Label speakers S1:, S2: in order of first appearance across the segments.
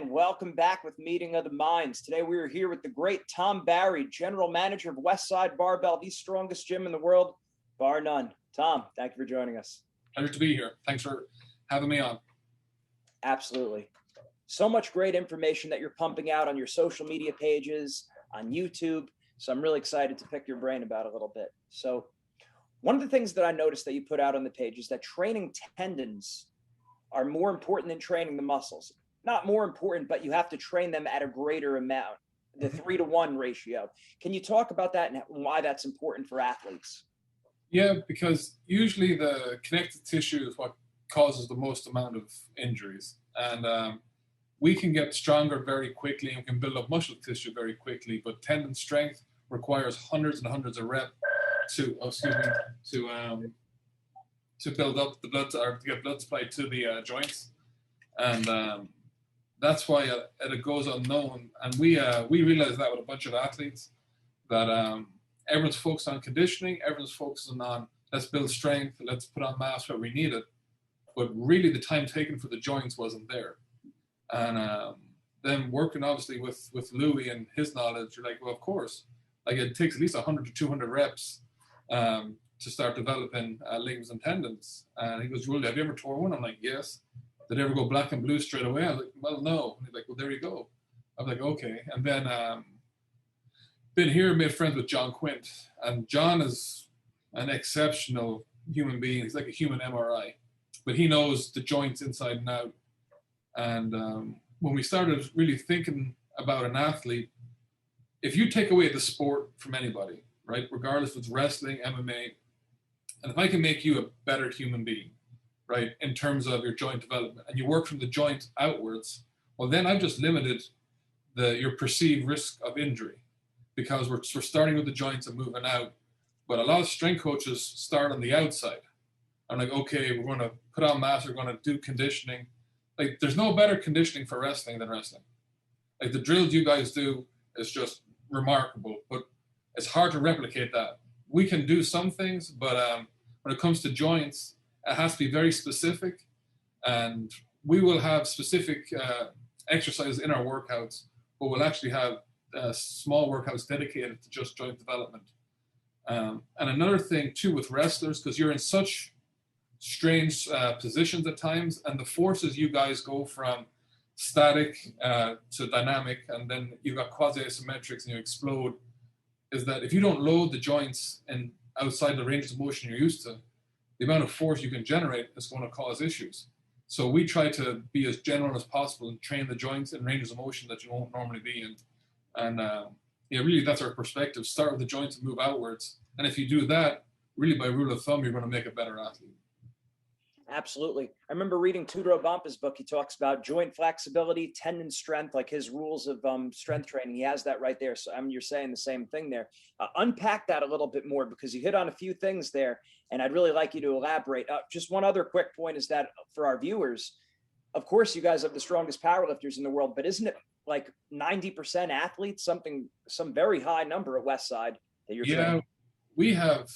S1: and welcome back with Meeting of the Minds. Today we are here with the great Tom Barry, General Manager of Westside Barbell, the strongest gym in the world, bar none. Tom, thank you for joining us.
S2: Pleasure to be here. Thanks for having me on.
S1: Absolutely. So much great information that you're pumping out on your social media pages, on YouTube. So I'm really excited to pick your brain about it a little bit. So one of the things that I noticed that you put out on the page is that training tendons are more important than training the muscles. Not more important, but you have to train them at a greater amount, the 3-to-1 ratio. Can you talk about that and why that's important for athletes?
S2: Yeah, because usually the connective tissue is what causes the most amount of injuries. And we can get stronger very quickly and we can build up muscle tissue very quickly, but tendon strength requires hundreds and hundreds of reps to build up the blood, or to get blood supply to the joints. And that's why it goes unknown. And we realized that with a bunch of athletes, that everyone's focused on conditioning, everyone's focusing on let's build strength, let's put on mass where we need it. But really the time taken for the joints wasn't there. And then working obviously with Louie and his knowledge, you're like, well, of course, like it takes at least 100 to 200 reps to start developing ligaments and tendons. And he goes, really, have you ever tore one? I'm like, yes. Did it ever go black and blue straight away? I was like, well, no. And he's like, well, there you go. I was like, okay. And then been here, made friends with John Quint. And John is an exceptional human being. He's like a human MRI. But he knows the joints inside and out. And when we started really thinking about an athlete, if you take away the sport from anybody, right, regardless if it's wrestling, MMA, and if I can make you a better human being, right, in terms of your joint development, and you work from the joint outwards, well, then I've just limited your perceived risk of injury, because we're starting with the joints and moving out. But a lot of strength coaches start on the outside. I'm like, okay, we're going to put on mass, we're going to do conditioning. Like, there's no better conditioning for wrestling than wrestling. Like, the drills you guys do is just remarkable, but it's hard to replicate that. We can do some things, but when it comes to joints, it has to be very specific, and we will have specific exercises in our workouts, but we'll actually have small workouts dedicated to just joint development. And another thing too with wrestlers, because you're in such strange positions at times, and the forces you guys go from static to dynamic, and then you've got quasi-isometrics and you explode, is that if you don't load the joints and outside the range of motion you're used to, the amount of force you can generate is going to cause issues. So we try to be as general as possible and train the joints in ranges of motion that you won't normally be in. And yeah, really that's our perspective. Start with the joints and move outwards. And if you do that, really by rule of thumb, you're going to make a better athlete.
S1: Absolutely. I remember reading Tudor Bompa's book. He talks about joint flexibility, tendon strength, like his rules of strength training. He has that right there. So I mean, you're saying the same thing there. Unpack that a little bit more, because you hit on a few things there, and I'd really like you to elaborate. Just one other quick point is that for our viewers, of course, you guys have the strongest powerlifters in the world, but isn't it like 90% athletes, some very high number at Westside that you're training?
S2: We have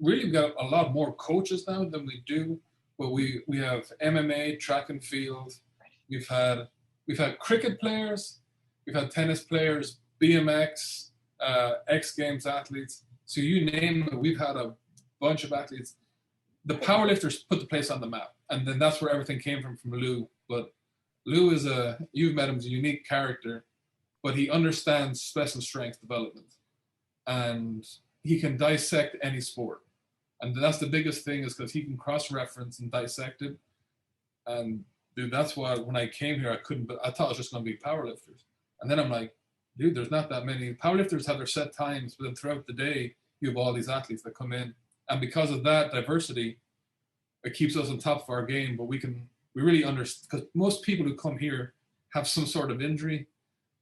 S2: really got a lot more coaches now than we do. But we have MMA, track and field. We've had cricket players, we've had tennis players, BMX, X Games athletes. So you name it, we've had a bunch of athletes. The powerlifters put the place on the map, and then that's where everything came from Lou. But Lou is you've met him, he's a unique character, but he understands special strength development, and he can dissect any sport. And that's the biggest thing, is because he can cross-reference and dissect it. And dude, that's why when I came here, I thought it was just going to be powerlifters. And then I'm like, dude, there's not that many. Powerlifters have their set times, but then throughout the day, you have all these athletes that come in. And because of that diversity, it keeps us on top of our game. But we really understand, because most people who come here have some sort of injury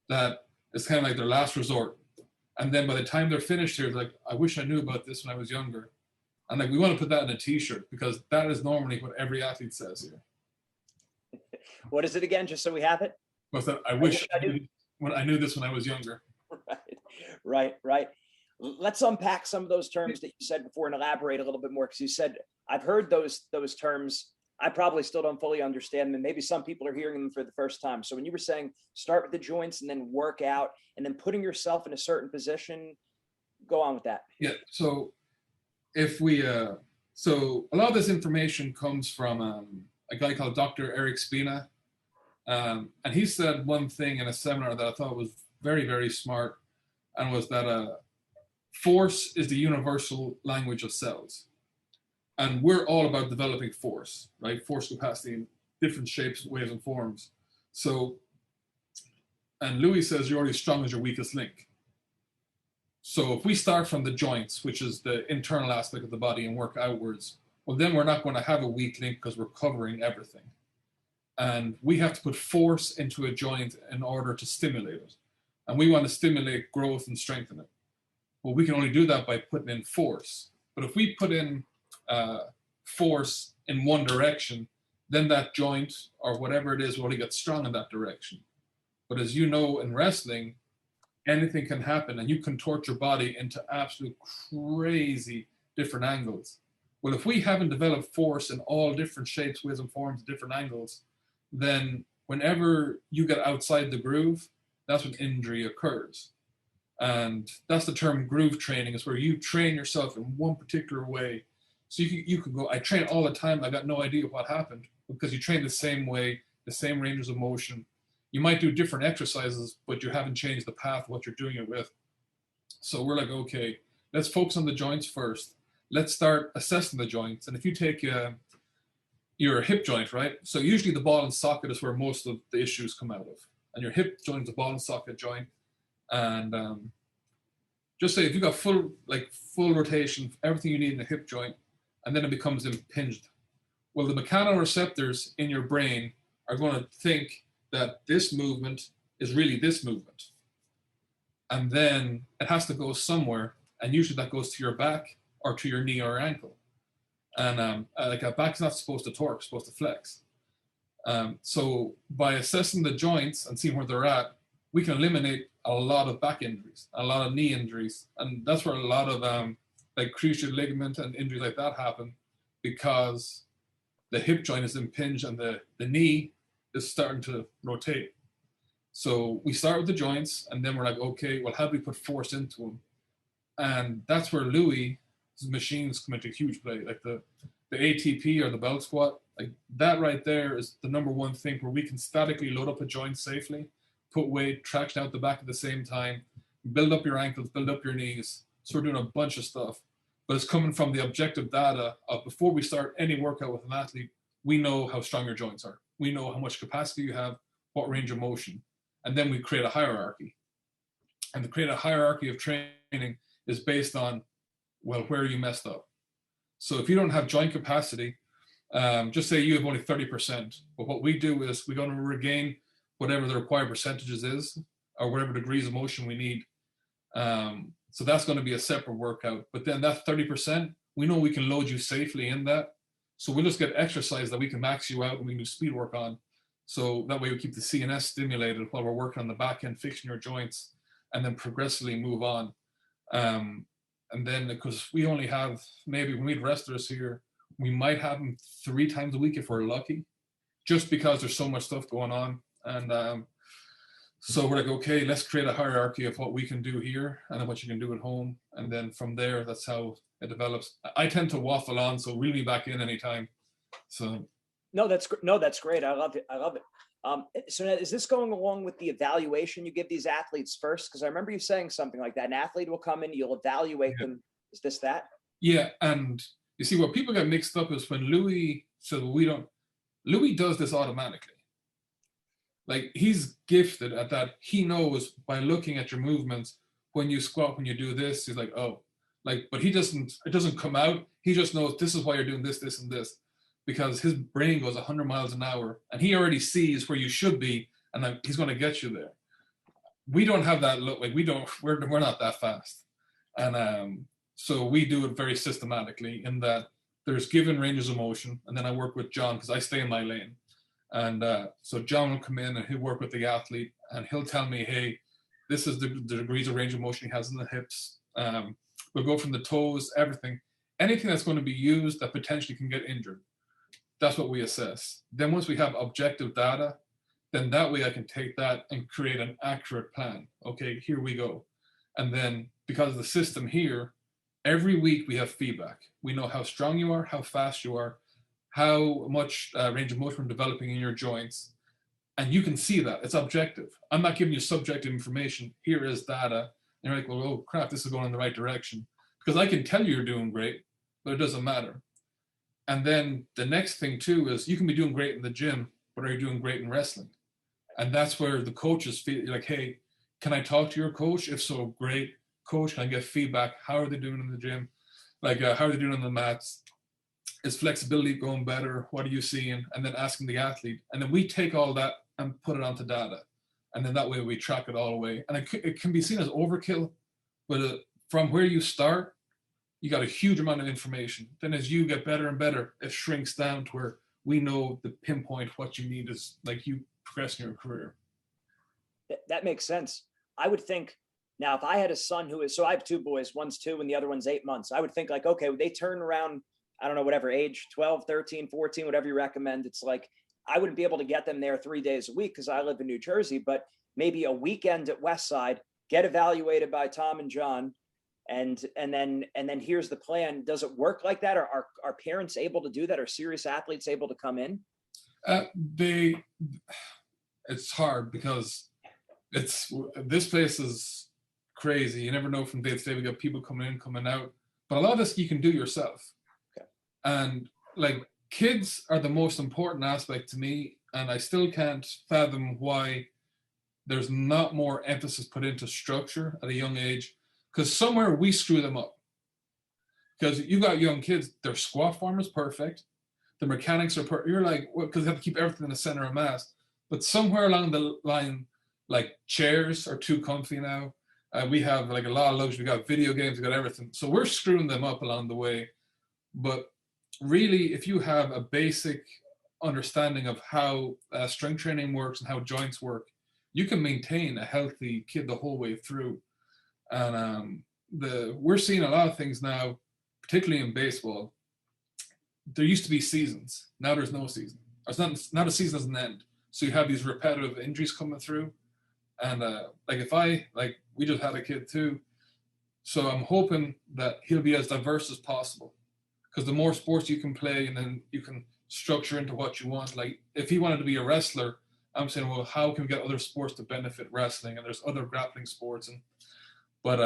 S2: that is kind of like their last resort. And then by the time they're finished here, they're like, I wish I knew about this when I was younger. And like, we want to put that in a t-shirt, because that is normally what every athlete says here.
S1: What is it again, just so we have it?
S2: What's that? I wish I knew this when I was younger.
S1: Right. Let's unpack some of those terms that you said before and elaborate a little bit more, because you said, I've heard those terms I probably still don't fully understand them. Maybe some people are hearing them for the first time. So when you were saying start with the joints and then work out and then putting yourself in a certain position, go on with that.
S2: Yeah. So if we, so a lot of this information comes from a guy called Dr. Eric Spina. And he said one thing in a seminar that I thought was very, very smart, and was that force is the universal language of cells. And we're all about developing force, right? Force capacity in different shapes, ways, and forms. So, and Louie says you're only as strong as your weakest link. So if we start from the joints, which is the internal aspect of the body, and work outwards, well, then we're not going to have a weak link because we're covering everything. And we have to put force into a joint in order to stimulate it. And we want to stimulate growth and strengthen it. Well, we can only do that by putting in force. But if we put in force in one direction, then that joint or whatever it is will only get strong in that direction. But as you know, in wrestling, anything can happen and you contort your body into absolute crazy different angles. Well, if we haven't developed force in all different shapes, ways, and forms, different angles, then whenever you get outside the groove, that's when injury occurs. And that's the term groove training, is where you train yourself in one particular way. So you can go, I train all the time, I got no idea what happened, because you train the same way, the same ranges of motion. You might do different exercises, but you haven't changed the path of what you're doing it with. So we're like, okay, let's focus on the joints first. Let's start assessing the joints. And if you take your hip joint, right? So usually the ball and socket is where most of the issues come out of. And your hip joint is a ball and socket joint. And just say if you got full rotation, everything you need in the hip joint, and then it becomes impinged. Well, the mechanoreceptors in your brain are going to think that this movement is really this movement. And then it has to go somewhere, and usually that goes to your back or to your knee or ankle. And like a back's not supposed to torque, it's supposed to flex. So by assessing the joints and seeing where they're at, we can eliminate a lot of back injuries, a lot of knee injuries. And that's where a lot of like cruciate ligament and injuries like that happen, because the hip joint is impinged and the knee is starting to rotate. So we start with the joints, and then we're like, okay, well, how do we put force into them? And that's where Louie's machines come into huge play, like the ATP or the belt squat. Like that right there is the number one thing where we can statically load up a joint safely, put weight, traction out the back at the same time, build up your ankles, build up your knees. So we're doing a bunch of stuff, but it's coming from the objective data of before we start any workout with an athlete, we know how strong your joints are. We know how much capacity you have, what range of motion, and then we create a hierarchy. And to create a hierarchy of training is based on, well, where you messed up. So if you don't have joint capacity, just say you have only 30%, but what we do is we're going to regain whatever the required percentages is, or whatever degrees of motion we need. So that's going to be a separate workout. But then that 30%, we know we can load you safely in that. So we'll just get exercise that we can max you out and we can do speed work on. So that way we keep the CNS stimulated while we're working on the back end, fixing your joints, and then progressively move on. And then because we only have, maybe when we have wrestlers here, we might have them 3 times a week if we're lucky, just because there's so much stuff going on. And so we're like, okay, let's create a hierarchy of what we can do here and then what you can do at home. And then from there, that's how it develops. I tend to waffle on, so reel me back in anytime. So
S1: no, that's great. I love it. So now, is this going along with the evaluation you give these athletes first? Because I remember you saying something like that. An athlete will come in, you'll evaluate them. Is this that?
S2: Yeah, and you see what people get mixed up is when Louie says, well, Louie does this automatically. Like he's gifted at that. He knows by looking at your movements, when you squat, when you do this, he's like, oh, like, but it doesn't come out. He just knows this is why you're doing this, this, and this, because his brain goes 100 miles an hour and he already sees where you should be, and then he's going to get you there. We don't have that look. Like we're not that fast. And so we do it very systematically in that there's given ranges of motion. And then I work with John because I stay in my lane. And so John will come in and he'll work with the athlete and he'll tell me, hey, this is the degrees of range of motion he has in the hips. We'll go from the toes, everything, anything that's going to be used that potentially can get injured. that's what we assess. Then once we have objective data, then that way I can take that and create an accurate plan. Okay, here we go. And then because of the system here, every week we have feedback. We know how strong you are, how fast you are, how much range of motion we're developing in your joints. And you can see that. It's objective. I'm not giving you subjective information. Here is data. And you're like, well, oh crap, this is going in the right direction. Because I can tell you you're doing great, but it doesn't matter. And then the next thing too is you can be doing great in the gym, but are you doing great in wrestling? And that's where the coaches feel like, hey, can I talk to your coach? If so, great. Coach, can I get feedback? How are they doing in the gym? Like, how are they doing on the mats? Is flexibility going better? What are you seeing? And then asking the athlete. And then we take all that and put it onto data. And then that way we track it all away. And it can be seen as overkill, but from where you start, you got a huge amount of information. Then as you get better and better, it shrinks down to where we know the pinpoint what you need is like you progress in your career.
S1: That makes sense. I would think now if I had a son who is, so I have two boys, one's 2 and the other one's 8 months. I would think like, okay, they turn around, I don't know, whatever age, 12, 13, 14, whatever you recommend. It's like, I wouldn't be able to get them there 3 days a week because I live in New Jersey, but maybe a weekend at Westside, get evaluated by Tom and John. And then here's the plan. Does it work like that? Are parents able to do that? Are serious athletes able to come in?
S2: It's hard because this place is crazy. You never know from day to day. We got people coming in, coming out, but a lot of this you can do yourself.
S1: Okay.
S2: And like kids are the most important aspect to me, and I still can't fathom why there's not more emphasis put into structure at a young age. Because somewhere we screw them up. Because you got young kids, their squat form is perfect. The mechanics are perfect. You're like, well, because they have to keep everything in the center of mass. But somewhere along the line, like chairs are too comfy now. We have like a lot of luxury. We got video games, we got everything. So we're screwing them up along the way. But really, if you have a basic understanding of how strength training works and how joints work, you can maintain a healthy kid the whole way through. And we're seeing a lot of things now, particularly in baseball. There used to be seasons. Now there's no season. It's not, now the season doesn't end. So you have these repetitive injuries coming through. And we just had a kid too. So I'm hoping that he'll be as diverse as possible. Because the more sports you can play and then you can structure into what you want. Like if he wanted to be a wrestler, I'm saying, well, how can we get other sports to benefit wrestling? And there's other grappling sports. But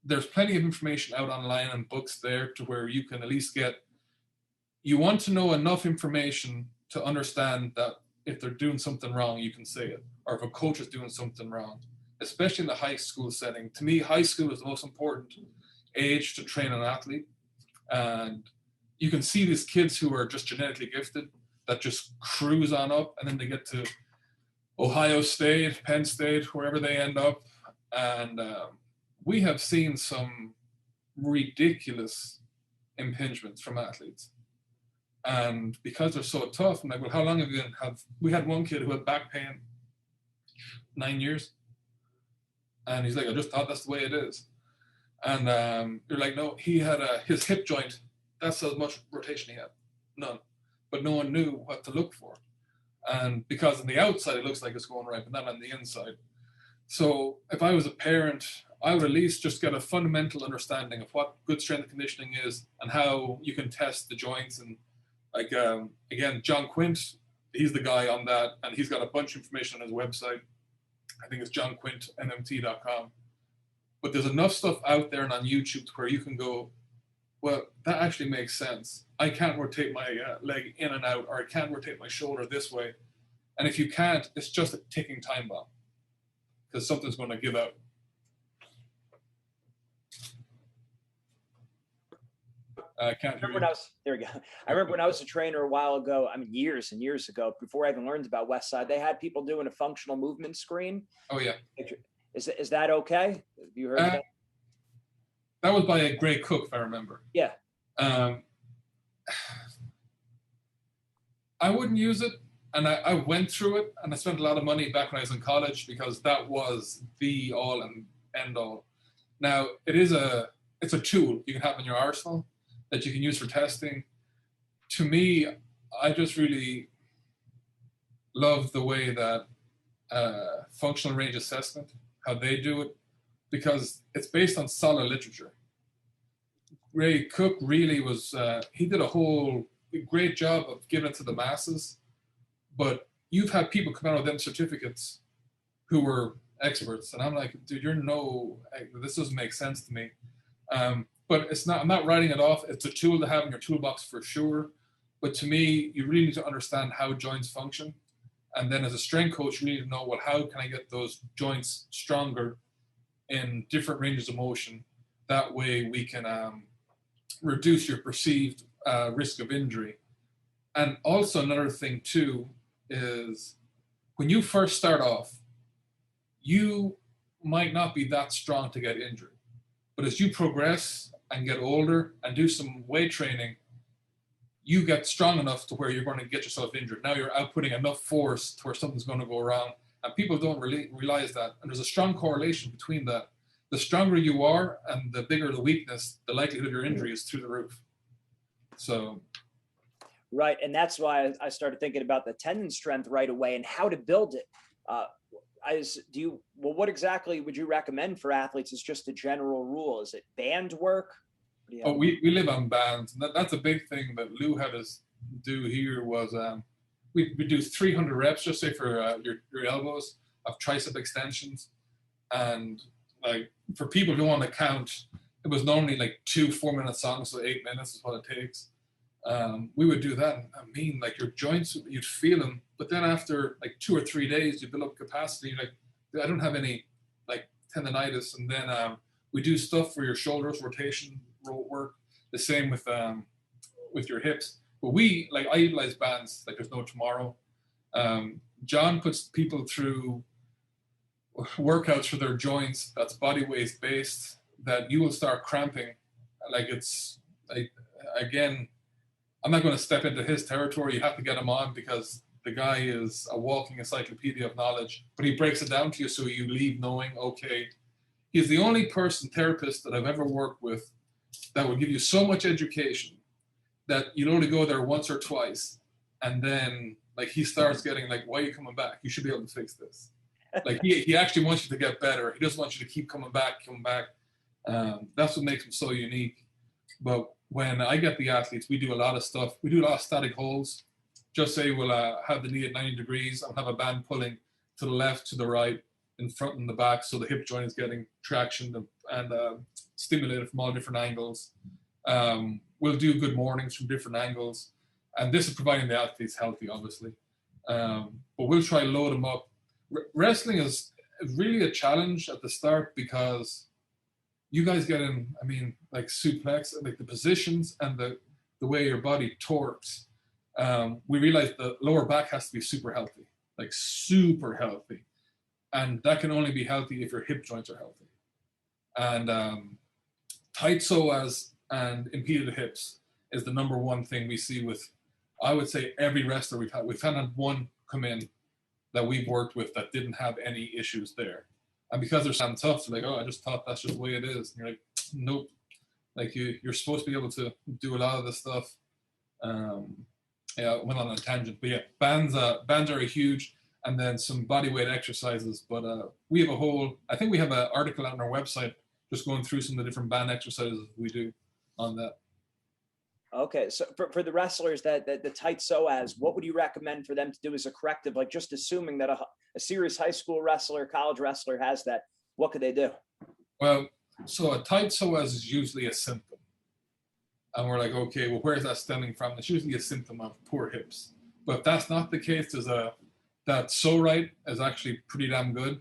S2: there's plenty of information out online and books there to where you can at least you want to know enough information to understand that if they're doing something wrong, you can say it. Or if a coach is doing something wrong, especially in the high school setting. To me, high school is the most important age to train an athlete. And you can see these kids who are just genetically gifted that just cruise on up, and then they get to Ohio State, Penn State, wherever they end up. And we have seen some ridiculous impingements from athletes. And because they're so tough, I'm like, well, how long have you we had one kid who had back pain 9 years. And he's like, I just thought that's the way it is. And you're like, no, he had his hip joint, that's how much rotation he had. None. But no one knew what to look for. And because on the outside, it looks like it's going right, but not on the inside. So if I was a parent, I would at least just get a fundamental understanding of what good strength and conditioning is and how you can test the joints. And like, again, John Quint, he's the guy on that, and he's got a bunch of information on his website. I think it's johnquintmmt.com. But there's enough stuff out there and on YouTube where you can go, well, that actually makes sense. I can't rotate my leg in and out, or I can't rotate my shoulder this way. And if you can't, it's just a ticking time bomb because something's going to give out. I can't hear you.
S1: There we go. I remember when I was a trainer a while ago, I mean, years and years ago, before I even learned about Westside, they had people doing a functional movement screen.
S2: Oh, yeah.
S1: Is that okay? Have you heard of that?
S2: That was by a Gray Cook, if I remember.
S1: Yeah.
S2: I wouldn't use it, and I went through it, and I spent a lot of money back when I was in college because that was the all and end all. Now, it's a tool you can have in your arsenal that you can use for testing. To me, I just really love the way that functional range assessment, how they do it, because it's based on solid literature. Ray Cook really was, he did a whole great job of giving it to the masses, but you've had people come out with them certificates who were experts, and I'm like, dude, this doesn't make sense to me. But it's not, I'm not writing it off. It's a tool to have in your toolbox for sure. But to me, you really need to understand how joints function. And then as a strength coach, you need to know, well, how can I get those joints stronger in different ranges of motion? That way we can reduce your perceived risk of injury. And also another thing too is when you first start off, you might not be that strong to get injured. But as you progress and get older and do some weight training, you get strong enough to where you're going to get yourself injured. Now you're outputting enough force to where something's going to go wrong. And people don't really realize that. And there's a strong correlation between that. The stronger you are and the bigger the weakness, the likelihood of your injury is through the roof. So.
S1: Right. And that's why I started thinking about the tendon strength right away and how to build it. What exactly would you recommend for athletes as just a general rule? Is it band work?
S2: Oh, we live on bands. That's a big thing that Lou had us do here was we do 300 reps, just say for your elbows of tricep extensions. And like for people who want to count, it was normally like 2 4-minute songs, so 8 minutes is what it takes. We would do that. I mean, like your joints, you'd feel them, but then after like 2 or 3 days, you build up capacity. Like I don't have any like tendonitis, and then we do stuff for your shoulders, rotation work. The same with your hips. But I utilize bands like there's no tomorrow. John puts people through workouts for their joints that's body weight based that you will start cramping. Like it's like, again, I'm not going to step into his territory. You have to get him on because the guy is a walking encyclopedia of knowledge, but he breaks it down to you so you leave knowing, okay, he's the only therapist that I've ever worked with that will give you so much education that you'd only go there once or twice. And then like he starts getting like, why are you coming back? You should be able to fix this. Like he actually wants you to get better. He doesn't want you to keep coming back. That's what makes him so unique. But when I get the athletes, we do a lot of stuff. We do a lot of static holds. Just say we'll have the knee at 90 degrees and have a band pulling to the left, to the right, in front and the back, so the hip joint is getting traction and stimulated from all different angles. We'll do good mornings from different angles. And this is providing the athletes healthy, obviously. But we'll try to load them up. Wrestling is really a challenge at the start because you guys get in, I mean, like suplex, like the positions and the way your body torques. We realize the lower back has to be super healthy, like super healthy. And that can only be healthy if your hip joints are healthy. And tight psoas and impeded hips is the number one thing we see with, I would say, every wrestler we've had. We've had one come in that we've worked with that didn't have any issues there. And because they're so tough, they're like, oh, I just thought that's just the way it is. And you're like, nope. Like you're supposed to be able to do a lot of this stuff. Yeah, I went on a tangent. But yeah, bands are a huge, and then some body weight exercises. But we have I think we have an article on our website just going through some of the different band exercises we do on that.
S1: Okay, so for the wrestlers that the tight psoas, what would you recommend for them to do as a corrective? Like just assuming that a serious high school wrestler, college wrestler has that, what could they do?
S2: Well, so a tight psoas is usually a symptom. And we're like, okay, well, where's that stemming from? It's usually a symptom of poor hips. But if that's not the case, that so-right is actually pretty damn good.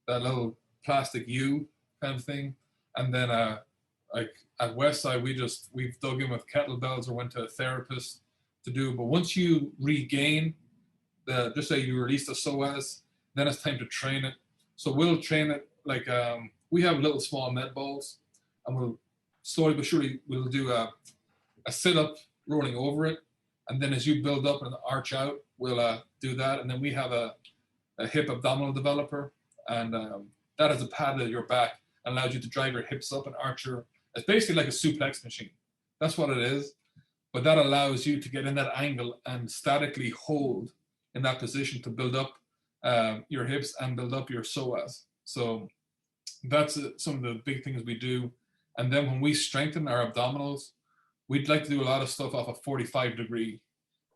S2: That little plastic U kind of thing. And then like at Westside, we've dug in with kettlebells or went to a therapist to do. But once you regain just say you release the psoas, then it's time to train it. So we'll train it like we have little small med balls, and we'll slowly but surely we'll do a sit-up rolling over it, and then as you build up and arch out, we'll do that. And then we have a hip abdominal developer, and that is a pad at your back and allows you to drive your hips up and arch your. It's basically like a suplex machine. That's what it is. but that allows you to get in that angle and statically hold in that position to build up your hips and build up your psoas. So that's some of the big things we do. And then when we strengthen our abdominals, we'd like to do a lot of stuff off a 45-degree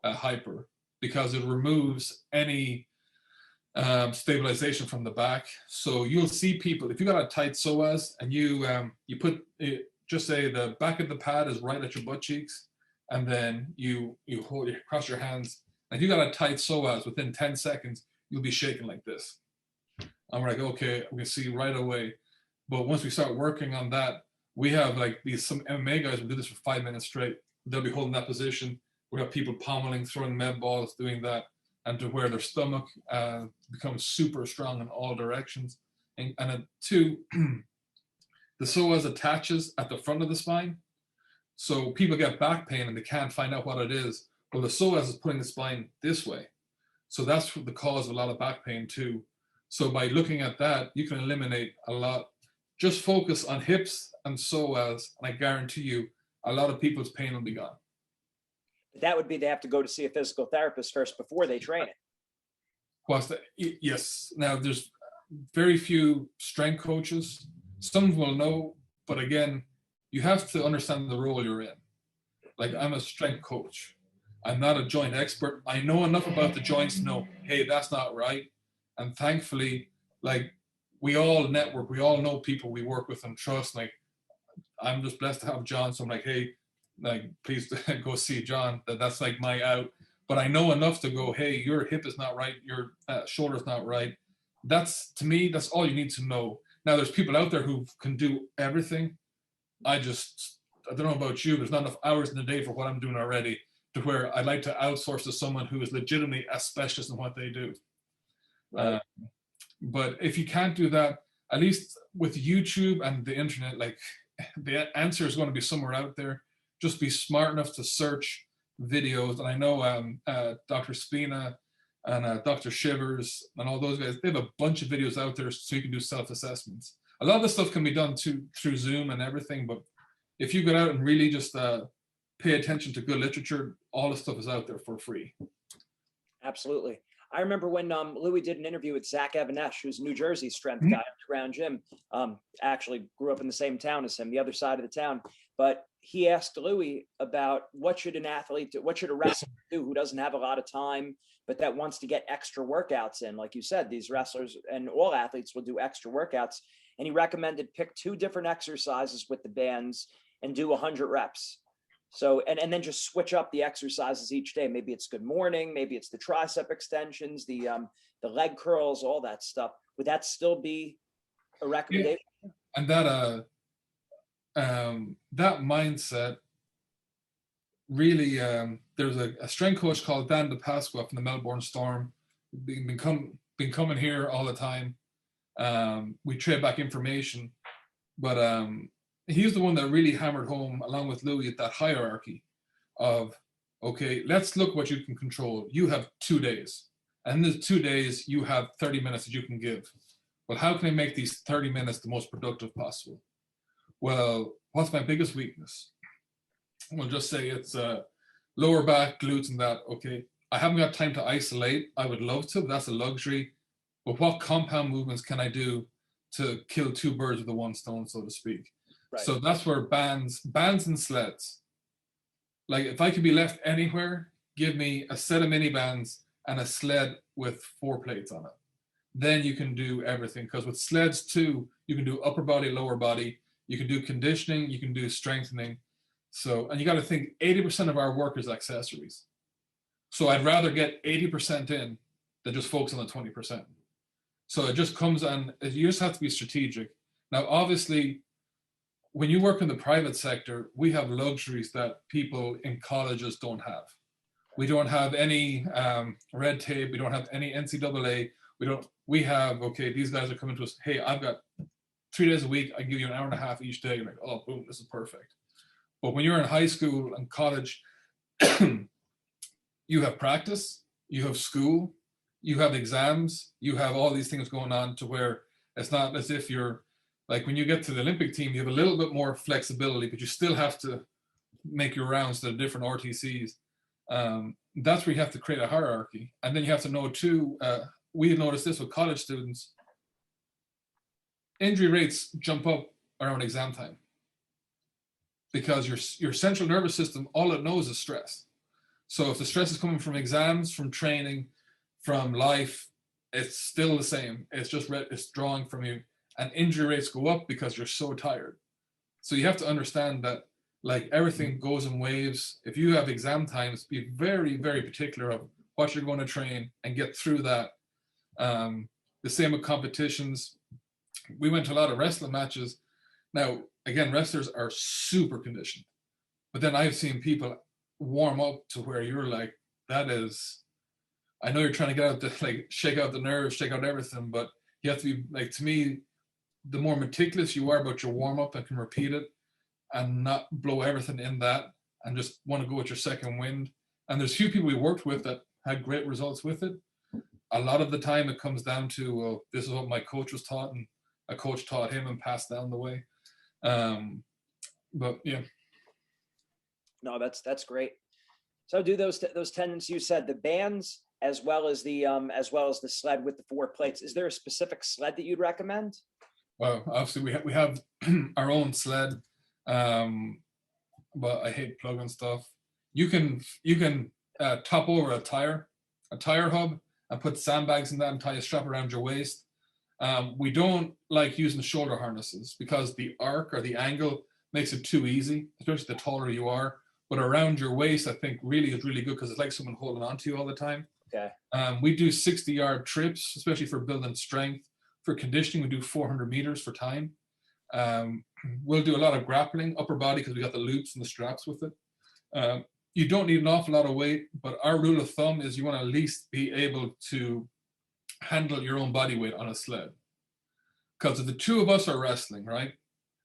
S2: hyper, because it removes any stabilization from the back. So you'll see people, if you got a tight psoas and you put just say the back of the pad is right at your butt cheeks, and then you cross your hands, and if you got a tight psoas, within 10 seconds you'll be shaking like this. I'm like, okay, we can see right away. But once we start working on that, we have like some MMA guys will do this for 5 minutes straight. They'll be holding that position. We have people pommeling, throwing med balls, doing that, and to where their stomach becomes super strong in all directions. And two, the psoas attaches at the front of the spine. So people get back pain and they can't find out what it is. Well, the psoas is putting the spine this way. So that's the cause of a lot of back pain too. So by looking at that, you can eliminate a lot. Just focus on hips and psoas, and I guarantee you, a lot of people's pain will be gone.
S1: That would be they have to go to see a physical therapist first before they train it.
S2: Yes. Now, there's very few strength coaches. Some will know, but again, you have to understand the role you're in. Like, I'm a strength coach. I'm not a joint expert. I know enough about the joints to know, hey, that's not right. And thankfully, like, we all network, we all know people we work with and trust. Like, I'm just blessed to have John. So I'm like, hey, like, please go see John. That's like my out. But I know enough to go, hey, your hip is not right. Your shoulder's not right. That's, to me, that's all you need to know. Now, there's people out there who can do everything. I don't know about you. There's not enough hours in the day for what I'm doing already to where I'd like to outsource to someone who is legitimately a specialist in what they do. Right. But if you can't do that, at least with YouTube and the internet, like, the answer is going to be somewhere out there. Just be smart enough to search videos. And I know Dr. Spina and Dr. Shivers and all those guys, they have a bunch of videos out there so you can do self-assessments. A lot of this stuff can be done through Zoom and everything, but if you get out and really just pay attention to good literature, all the stuff is out there for free.
S1: Absolutely. I remember when Louie did an interview with Zach Evanesh, who's a New Jersey strength guy, underground gym. Actually grew up in the same town as him, the other side of the town. But he asked Louie about what should a wrestler do who doesn't have a lot of time, but that wants to get extra workouts in. Like you said, these wrestlers and all athletes will do extra workouts. And he recommended pick 2 different exercises with the bands and do 100 reps. So, and then just switch up the exercises each day. Maybe it's good morning, maybe it's the tricep extensions, the leg curls, all that stuff. Would that still be a recommendation?
S2: Yeah. And that mindset really, there's a strength coach called Dan DePasqua from the Melbourne Storm. Been coming here all the time. We trade back information, but he's the one that really hammered home, along with Louie, that hierarchy of, okay, let's look what you can control. You have 2 days, and in the 2 days you have 30 minutes that you can give. Well, how can I make these 30 minutes the most productive possible? Well, what's my biggest weakness? We'll just say it's lower back, glutes, and that. Okay, I haven't got time to isolate. I would love to, but that's a luxury. But what compound movements can I do to kill 2 birds with the 1 stone, so to speak? Right. So that's where bands and sleds. Like, if I could be left anywhere, give me a set of mini bands and a sled with 4 plates on it. Then you can do everything. Because with sleds too, you can do upper body, lower body. You can do conditioning. You can do strengthening. So, and you got to think 80% of our work is accessories. So I'd rather get 80% in than just focus on the 20%. So it just comes on, you just have to be strategic. Now, obviously, when you work in the private sector, we have luxuries that people in colleges don't have. We don't have any red tape. We don't have any NCAA. We have, okay, these guys are coming to us, hey, I've got 3 days a week. I give you an hour and a half each day. You're like, oh, boom, this is perfect. But when you're in high school and college, you have practice, you have school, you have exams, you have all these things going on to where it's not as if you're, like, when you get to the Olympic team, you have a little bit more flexibility, but you still have to make your rounds to the different RTCs. That's where you have to create a hierarchy. And then you have to know too, we noticed this with college students, injury rates jump up around exam time because your central nervous system, all it knows is stress. So if the stress is coming from exams, from training, from life, it's still the same. It's just it's drawing from you, and injury rates go up because you're so tired. So you have to understand that, like, everything goes in waves. If you have exam times, be very, very particular of what you're going to train and get through that. The same with competitions. We went to a lot of wrestling matches. Now, again, wrestlers are super conditioned, but then I've seen people warm up to where you're like, that is, I know you're trying to get out the, like, shake out the nerves, shake out everything, but you have to be, like, to me, the more meticulous you are about your warm up and can repeat it and not blow everything in that and just want to go with your second wind. And there's few people we worked with that had great results with it. A lot of the time it comes down to, well, this is what my coach was taught, and a coach taught him and passed down the way. But yeah.
S1: No, that's great. So do those tendons you said, the bands as well as the sled with the 4 plates. Is there a specific sled that you'd recommend?
S2: Well, obviously we have our own sled, but I hate plugging stuff. You can top over a tire hub and put sandbags in that and tie a strap around your waist. We don't like using shoulder harnesses because the arc or the angle makes it too easy, especially the taller you are. But around your waist, I think really is really good because it's like someone holding on to you all the time.
S1: Okay.
S2: We do 60-yard trips, especially for building strength. For conditioning, we do 400 meters for time. We'll do a lot of grappling, upper body, because we got the loops and the straps with it. You don't need an awful lot of weight, but our rule of thumb is you want to at least be able to handle your own body weight on a sled. Because if the two of us are wrestling, right,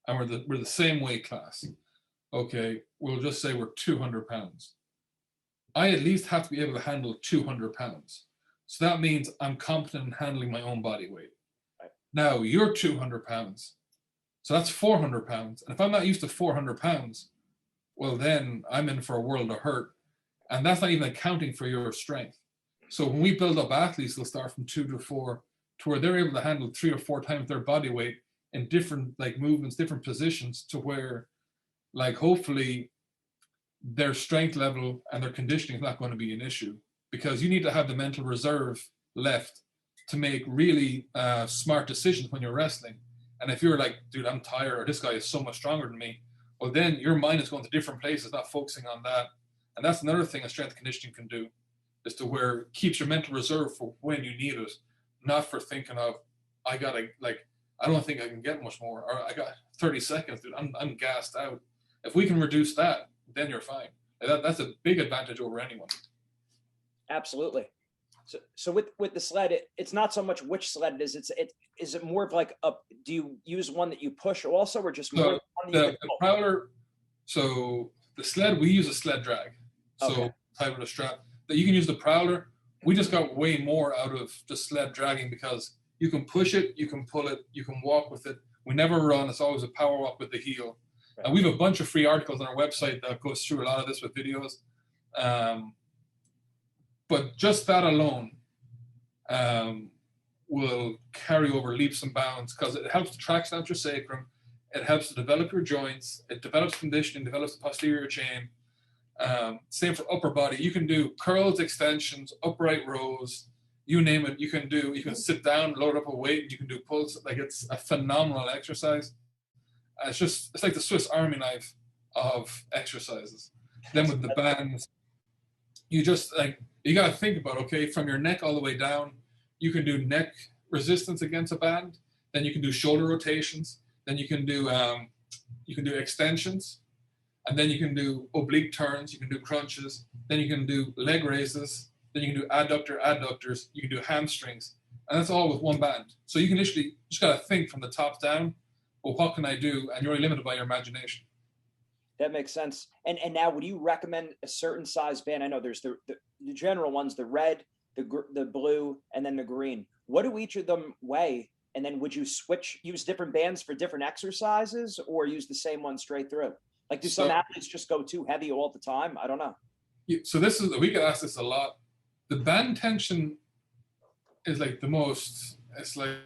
S2: and we're the same weight class, okay, we'll just say we're 200 pounds. I at least have to be able to handle 200 pounds. So that means I'm competent in handling my own body weight. Right. Now you're 200 pounds. So that's 400 pounds. And if I'm not used to 400 pounds, well, then I'm in for a world of hurt. And that's not even accounting for your strength. So when we build up athletes, they'll start from 2 to 4 to where they're able to handle 3 or 4 times their body weight in different, like, movements, different positions, to where, like, hopefully their strength level and their conditioning is not going to be an issue, because you need to have the mental reserve left to make really smart decisions when you're wrestling. And if you're like, dude, I'm tired, or this guy is so much stronger than me, well, then your mind is going to different places, not focusing on that. And that's another thing a strength conditioning can do, is to where it keeps your mental reserve for when you need it, not for thinking of, I gotta, like, I don't think I can get much more, or I got 30 seconds, dude, I'm gassed out. If we can reduce that, then you're fine. That's a big advantage over anyone.
S1: Absolutely. So with the sled, it's not so much which sled it is. Is it more of like do you use one that you push also, or just more?
S2: The prowler. So the sled, we use a sled drag. So
S1: okay.
S2: Type of a strap that you can use the prowler. We just got way more out of the sled dragging because you can push it, you can pull it, you can walk with it. We never run. It's always a power walk with the heel. Right. And we have a bunch of free articles on our website that goes through a lot of this with videos. But just that alone will carry over leaps and bounds, because it helps to traction out your sacrum. It helps to develop your joints. It develops conditioning, develops the posterior chain. Same for upper body. You can do curls, extensions, upright rows, you name it. You can sit down, load up a weight, you can do pulls. Like, it's a phenomenal exercise. It's like the Swiss Army knife of exercises. Then with the bands, you just, like, you got to think about, okay, from your neck all the way down, you can do neck resistance against a band. Then you can do shoulder rotations. Then you can do extensions, and then you can do oblique turns. You can do crunches. Then you can do leg raises. Then you can do adductors. You can do hamstrings, and that's all with one band. So you can literally just got to think from the top down. Well, what can I do? And you're only limited by your imagination.
S1: That makes sense. And now, would you recommend a certain size band? I know there's the general ones, the red, the blue, and then the green. What do each of them weigh? And then would you use different bands for different exercises, or use the same one straight through? Like, do some athletes just go too heavy all the time? I don't know.
S2: So we get asked this a lot. The band tension is like the most, it's like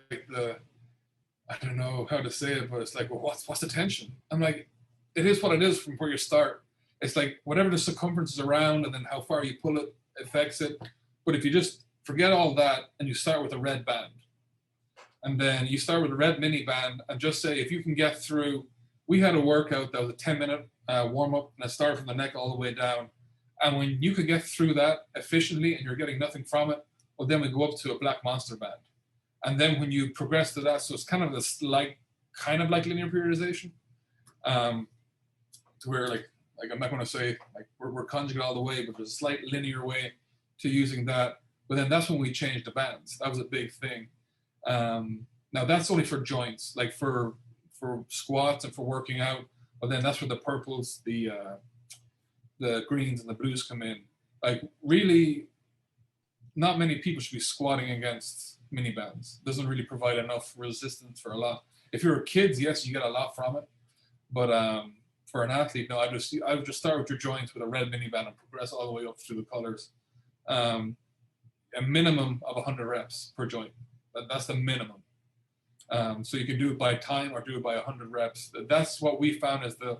S2: I don't know how to say it, but it's like, well, what's the tension? I'm like, it is what it is from where you start. It's like whatever the circumference is around and then how far you pull it affects it. But if you just forget all that and you start with a red band, and then you start with a red mini band and just say, if you can get through, we had a workout that was a 10-minute warm up and it started from the neck all the way down. And when you could get through that efficiently and you're getting nothing from it, well, then we go up to a black monster band. And then when you progress to that, so it's kind of kind of like linear periodization, to where like I'm not going to say like we're conjugate all the way, but there's a slight linear way to using that. But then that's when we changed the bands. That was a big thing. Now that's only for joints, like for squats and for working out. But then that's where the purples, the greens and the blues come in. Like really, not many people should be squatting against mini bands. Doesn't really provide enough resistance for a lot. If you're kids, yes, you get a lot from it. But for an athlete, no, I would just start with your joints with a red mini band and progress all the way up through the colors. A minimum of 100 reps per joint. That's the minimum. So you can do it by time or do it by 100 reps. That's what we found as the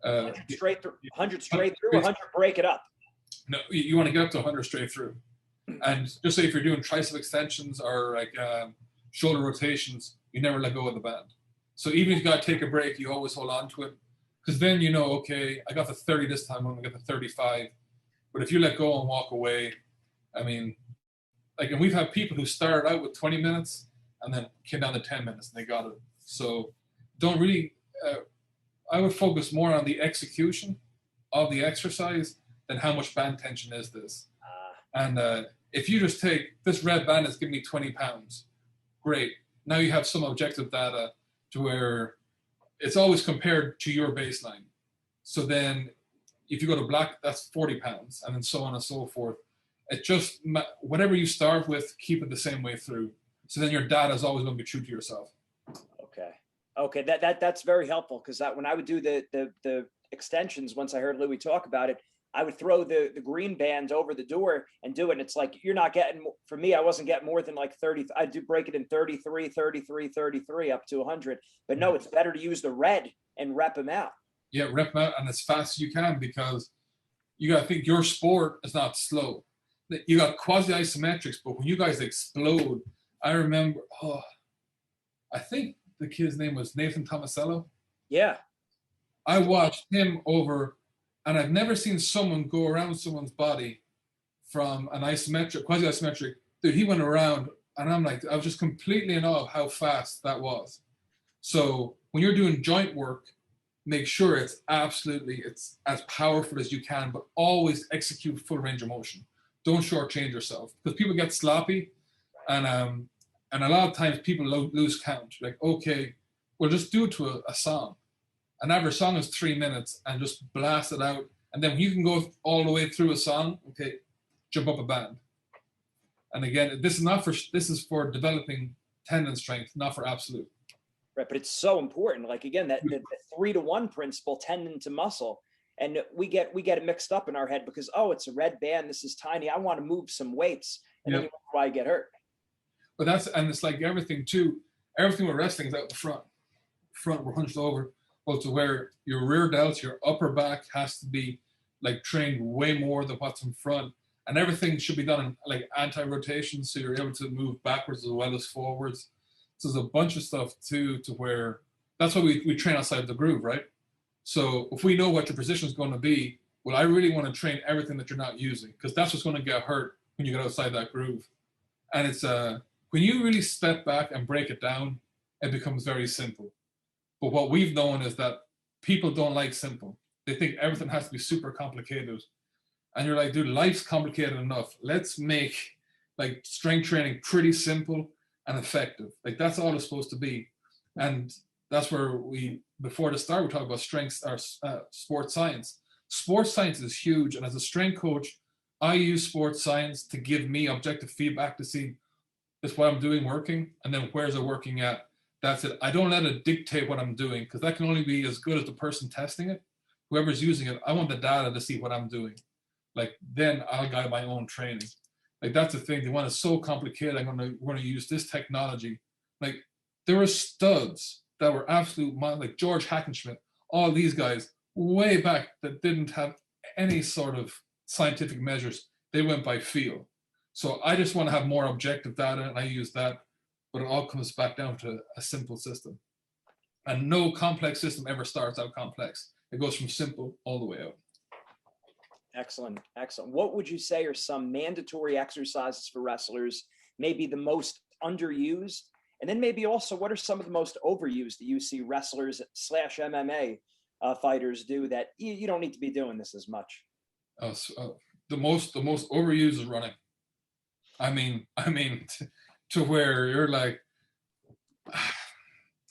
S1: 100 straight through, 100 break it up.
S2: No, you want to get up to 100 straight through. And just say if you're doing tricep extensions or like shoulder rotations, you never let go of the band. So even if you got to take a break, you always hold on to it. Because then you know, okay, I got the 30 this time, I'm going to get the 35. But if you let go and walk away, I mean, like, and we've had people who started out with 20 minutes and then came down to 10 minutes and they got it. So don't really, I would focus more on the execution of the exercise than how much band tension is this. And if you just take this red band is giving me 20 pounds, great. Now you have some objective data to where it's always compared to your baseline. So then if you go to black, that's 40 pounds and then so on and so forth. It just, whatever you start with, keep it the same way through. So then your data is always going to be true to yourself.
S1: Okay. That's very helpful, because that when I would do the extensions, once I heard Louie talk about it, I would throw the green band over the door and do it. And it's like, you're not getting, for me, I wasn't getting more than like 30. I do break it in 33, 33, 33 up to 100. But no, it's better to use the red and rep them out.
S2: Yeah, rep them out and as fast as you can, because you got to think your sport is not slow. You got quasi-isometrics, but when you guys explode, I remember, I think the kid's name was Nathan Tomasello.
S1: Yeah.
S2: I watched him over, and I've never seen someone go around someone's body from an isometric, quasi-isometric. Dude, he went around, and I'm like, I was just completely in awe of how fast that was. So when you're doing joint work, make sure it's as powerful as you can, but always execute full range of motion. Don't shortchange yourself, because people get sloppy, and a lot of times people lose count. Like, okay, we'll just do it to a song. An average song is 3 minutes, and just blast it out. And then you can go all the way through a song. Okay, jump up a band. And again, this is for developing tendon strength, not for absolute.
S1: Right, but it's so important. Like, again, that the 3-to-1 principle, tendon to muscle. And we get it mixed up in our head because, it's a red band. This is tiny. I want to move some weights. And then you wonder why I get hurt.
S2: But it's like everything too. Everything with wrestling is out the front. We're hunched over. Well, to where your rear delts, your upper back has to be like trained way more than what's in front. And everything should be done in like anti-rotation. So you're able to move backwards as well as forwards. So there's a bunch of stuff too, to where that's why we train outside the groove, right? So if we know what your position is going to be, well, I really want to train everything that you're not using, because that's what's going to get hurt when you get outside that groove. And it's when you really step back and break it down, it becomes very simple. But what we've known is that people don't like simple. They think everything has to be super complicated. And you're like, dude, life's complicated enough. Let's make like strength training pretty simple and effective. Like, that's all it's supposed to be. And that's where before the start, we talked about strength or sports science. Sports science is huge. And as a strength coach, I use sports science to give me objective feedback to see this what I'm doing working, and then where's it working at. That's it. I don't let it dictate what I'm doing, because that can only be as good as the person testing it. whoever's using it, I want the data to see what I'm doing. Like, then I'll guide my own training. Like, that's the thing. They want it so complicated. We're going to use this technology. Like, there were studs that were absolute, like George Hackenschmidt, all these guys way back that didn't have any sort of scientific measures. They went by feel. So I just want to have more objective data, and I use that, but it all comes back down to a simple system. And no complex system ever starts out complex. It goes from simple all the way out.
S1: Excellent, excellent. What would you say are some mandatory exercises for wrestlers, maybe the most underused? And then maybe also, what are some of the most overused that you see wrestlers / MMA fighters do that you don't need to be doing this as much?
S2: The most overused is running. I mean, to where you're like,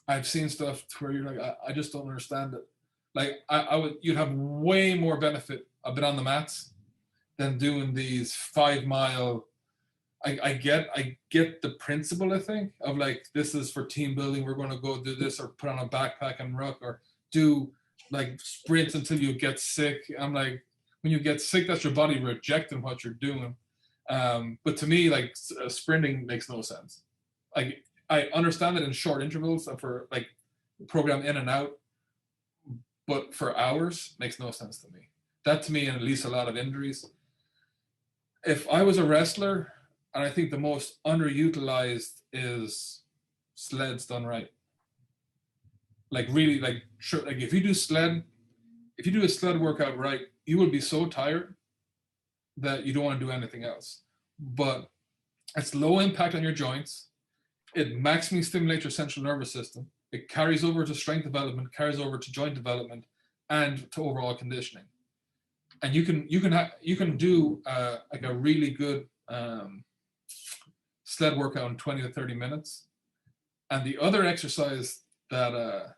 S2: I've seen stuff to where you're like, I just don't understand it. Like, you'd have way more benefit a bit on the mats than doing these 5 mile. I get the principle, I think, of like, this is for team building. We're going to go do this, or put on a backpack and ruck, or do like sprints until you get sick. I'm like, when you get sick, that's your body rejecting what you're doing. But to me, like, sprinting makes no sense. Like, I understand it in short intervals and for like program in and out, but for hours makes no sense to me. That to me, and at least a lot of injuries. If I was a wrestler, and I think the most underutilized is sleds done right. Like, really, like, sure, like if you do a sled workout right, you will be so tired that you don't want to do anything else. But it's low impact on your joints. It maximally stimulates your central nervous system. It carries over to strength development, carries over to joint development, and to overall conditioning. And you can do like a really good sled workout in 20 to 30 minutes. And the other exercise that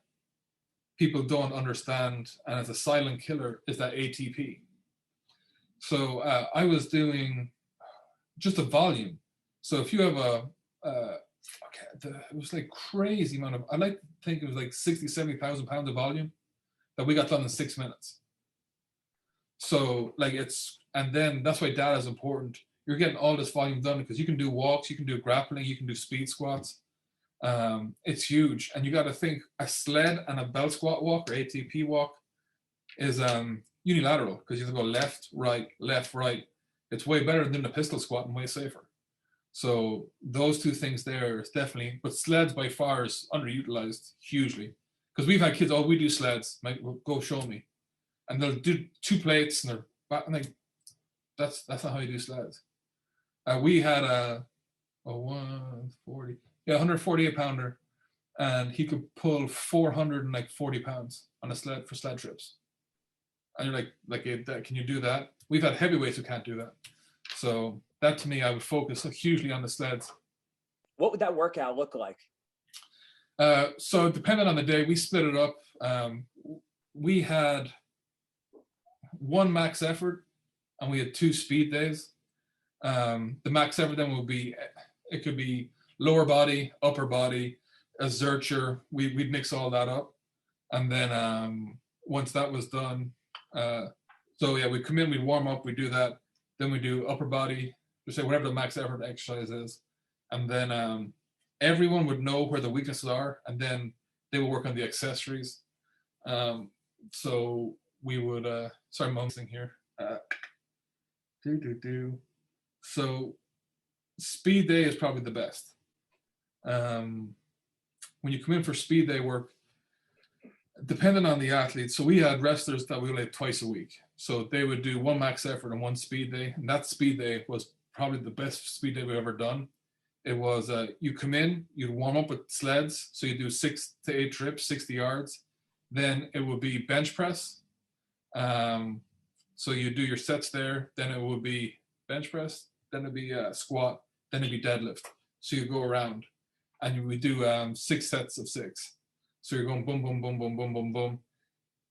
S2: people don't understand, and it's a silent killer, is that ATP. So I was doing just a volume. So if you have it was like crazy amount of, I like to think it was like 60, 70,000 pounds of volume that we got done in 6 minutes. So like and then that's why data is important. You're getting all this volume done because you can do walks, you can do grappling, you can do speed squats. It's huge. And you got to think, a sled and a belt squat walk or ATP walk is unilateral, because you have to go left, right. It's way better than the pistol squat and way safer. So those two things there is definitely, but sleds by far is underutilized hugely, because we've had kids, we do sleds, go show me, and they'll do 2 plates and they're back, and like, that's not how you do sleds. We had a 148 pounder, and he could pull 440 pounds on a sled for sled trips. And you're like, can you do that? We've had heavyweights who can't do that. So that, to me, I would focus hugely on the sleds.
S1: What would that workout look like?
S2: So depending on the day, we split it up. We had 1 max effort, and we had 2 speed days. The max effort then it could be lower body, upper body, a Zercher. We'd mix all that up. And then once that was done, we'd come in, we'd warm up, we'd do that. Then we do upper body, just say whatever the max effort exercise is. And then everyone would know where the weaknesses are, and then they would work on the accessories. So we would, sorry, mom's thing here. So speed day is probably the best. When you come in for speed day work, depending on the athlete, so we had wrestlers that we only had twice a week. So they would do 1 max effort and 1 speed day. And that speed day was probably the best speed day we've ever done. It was, you come in, you'd warm up with sleds. So you do 6 to 8 trips, 60 yards. Then it would be bench press. So you do your sets there. Then it would be bench press. Then it'd be squat. Then it'd be deadlift. So you go around, and we do 6 sets of 6. So you're going boom, boom, boom, boom, boom, boom, boom.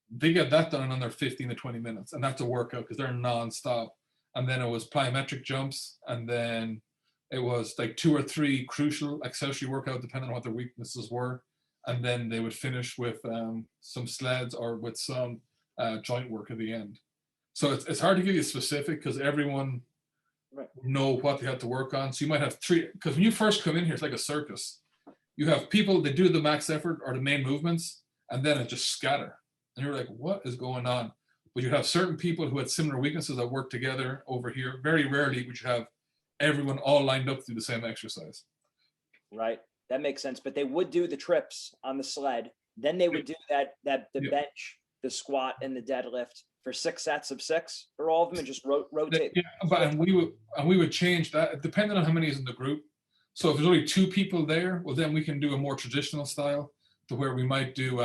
S2: They get that done in under 15 to 20 minutes. And that's a workout because they're non-stop. And then it was plyometric jumps. And then it was like 2 or 3 crucial accessory workout, depending on what their weaknesses were. And then they would finish with some sleds or with some joint work at the end. So it's hard to give you specific because everyone know what they have to work on. So you might have three, because when you first come in here, it's like a circus. You have people that do the max effort or the main movements, and then it just scatter. And you're like, what is going on? But you have certain people who had similar weaknesses that work together over here. Very rarely would you have everyone all lined up to do the same exercise.
S1: Right. That makes sense. But they would do the trips on the sled. Then they would do the bench, the squat, and the deadlift for 6 sets of 6 for all of them, and just rotate.
S2: Yeah, but we would change that depending on how many is in the group. So if there's only 2 people there, well, then we can do a more traditional style to where we might do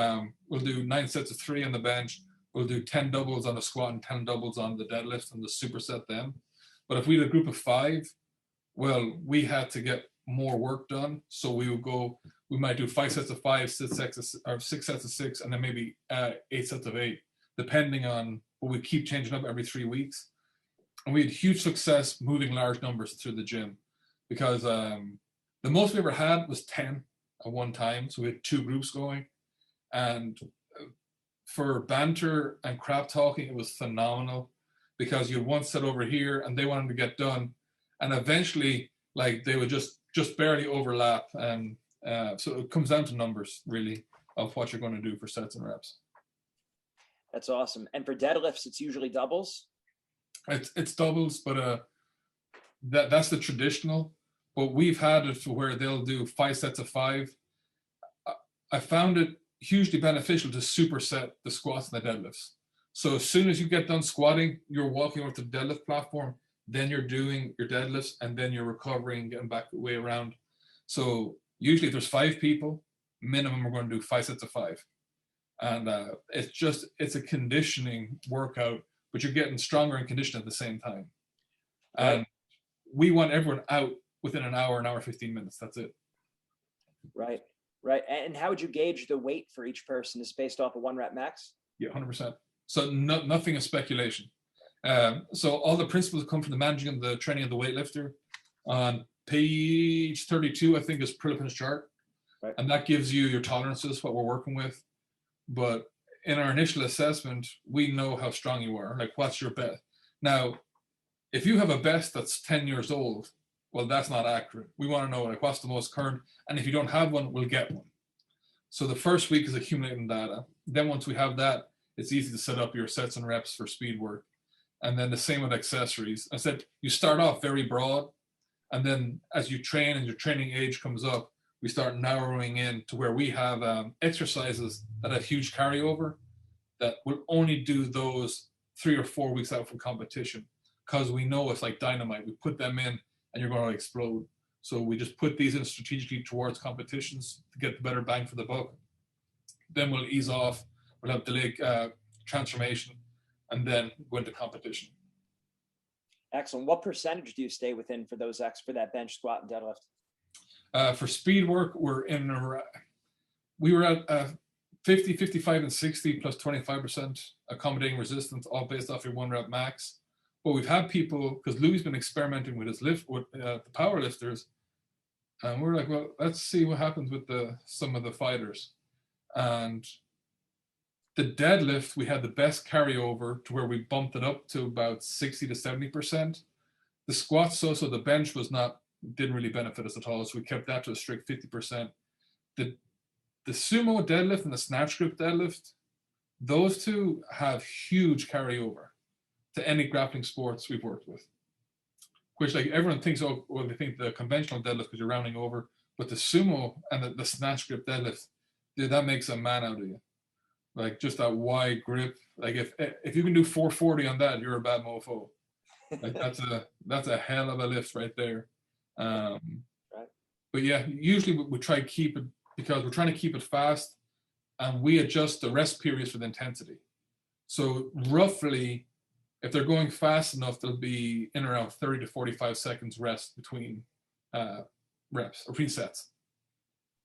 S2: we'll do 9 sets of 3 on the bench. We'll do 10 doubles on the squat and 10 doubles on the deadlift and the superset them. But if we had a group of 5, well, we had to get more work done. So we might do 5 sets of 5, 6 sets of 6, and then maybe 8 sets of 8, depending on, but we keep changing up every 3 weeks. And we had huge success moving large numbers through the gym because the most we ever had was 10 at one time. So we had 2 groups going. And for banter and crap talking, it was phenomenal because you had one set over here and they wanted to get done. And eventually, like, they would just barely overlap. And so it comes down to numbers, really, of what you're going to do for sets and reps.
S1: That's awesome. And for deadlifts, it's usually doubles?
S2: It's doubles, but that's the traditional. But we've had it to where they'll do 5 sets of 5. I found it hugely beneficial to superset the squats and the deadlifts. So as soon as you get done squatting, you're walking over to the deadlift platform, then you're doing your deadlifts, and then you're recovering, getting back the way around. So usually if there's 5 people, minimum we're going to do 5 sets of 5. And it's a conditioning workout, but you're getting stronger and conditioned at the same time. And we want everyone out within an hour 15 minutes. That's it. Right.
S1: And how would you gauge the weight for each person? Is based off a 1 rep max?
S2: Yeah, 100%. So nothing is speculation. So all the principles come from the managing and the training of the weightlifter. On page 32, I think, is Prillipin's chart. Right. And that gives you your tolerances, what we're working with. But in our initial assessment, we know how strong you are. Like, what's your best? Now, if you have a best that's 10 years old, well, that's not accurate. We want to know, like, what's the most current. And if you don't have one, we'll get one. So the first week is accumulating data. Then once we have that, it's easy to set up your sets and reps for speed work. And then the same with accessories. I said, you start off very broad. And then as you train and your training age comes up, we start narrowing in to where we have exercises that have huge carryover that will only do those 3 or 4 weeks out from competition, because we know it's like dynamite. We put them in and you're going to explode. So we just put these in strategically towards competitions to get the better bang for the buck. Then we'll ease off. We'll have delayed transformation, and then go into competition.
S1: Excellent. What percentage do you stay within for those for that bench, squat, and deadlift?
S2: For speed work, we were at 50, 55, and 60 plus 25% accommodating resistance, all based off your 1 rep max. But we've had people, because Louie's been experimenting with his the power lifters, and we're like, well, let's see what happens with some of the fighters. And the deadlift, we had the best carryover to where we bumped it up to about 60 to 70%. The squats, so the bench didn't really benefit us at all, so we kept that to a strict 50%. The sumo deadlift and the snatch grip deadlift, those 2 have huge carryover to any grappling sports we've worked with. Which, like, everyone thinks, they think the conventional deadlift because you're rounding over, but the sumo and the snatch grip deadlift, dude, that makes a man out of you. Like, just that wide grip. Like, if you can do 440 on that, you're a bad mofo. Like, that's a hell of a lift right there. Right. But yeah, usually we try to keep it, because we're trying to keep it fast, and we adjust the rest periods for the intensity. So roughly, if they're going fast enough, there'll be in around 30 to 45 seconds rest between reps or resets.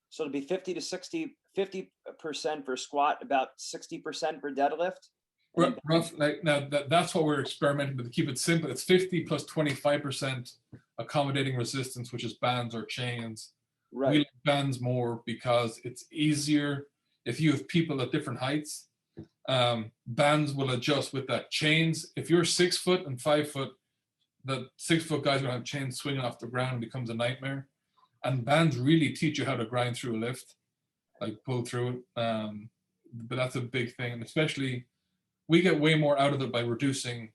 S1: So it'll be 50 to 60, 50% for squat, about 60% for deadlift.
S2: Rough, like, now that's what we're experimenting with. To keep it simple, it's 50 plus 25% accommodating resistance, which is bands or chains. Right. We like bands more because it's easier if you have people at different heights. Bands will adjust with that. Chains, if you're 6 foot and 5 foot, the 6 foot guys are gonna have chains swinging off the ground and becomes a nightmare. And bands really teach you how to grind through a lift, like pull through it. But that's a big thing, and especially we get way more out of it by reducing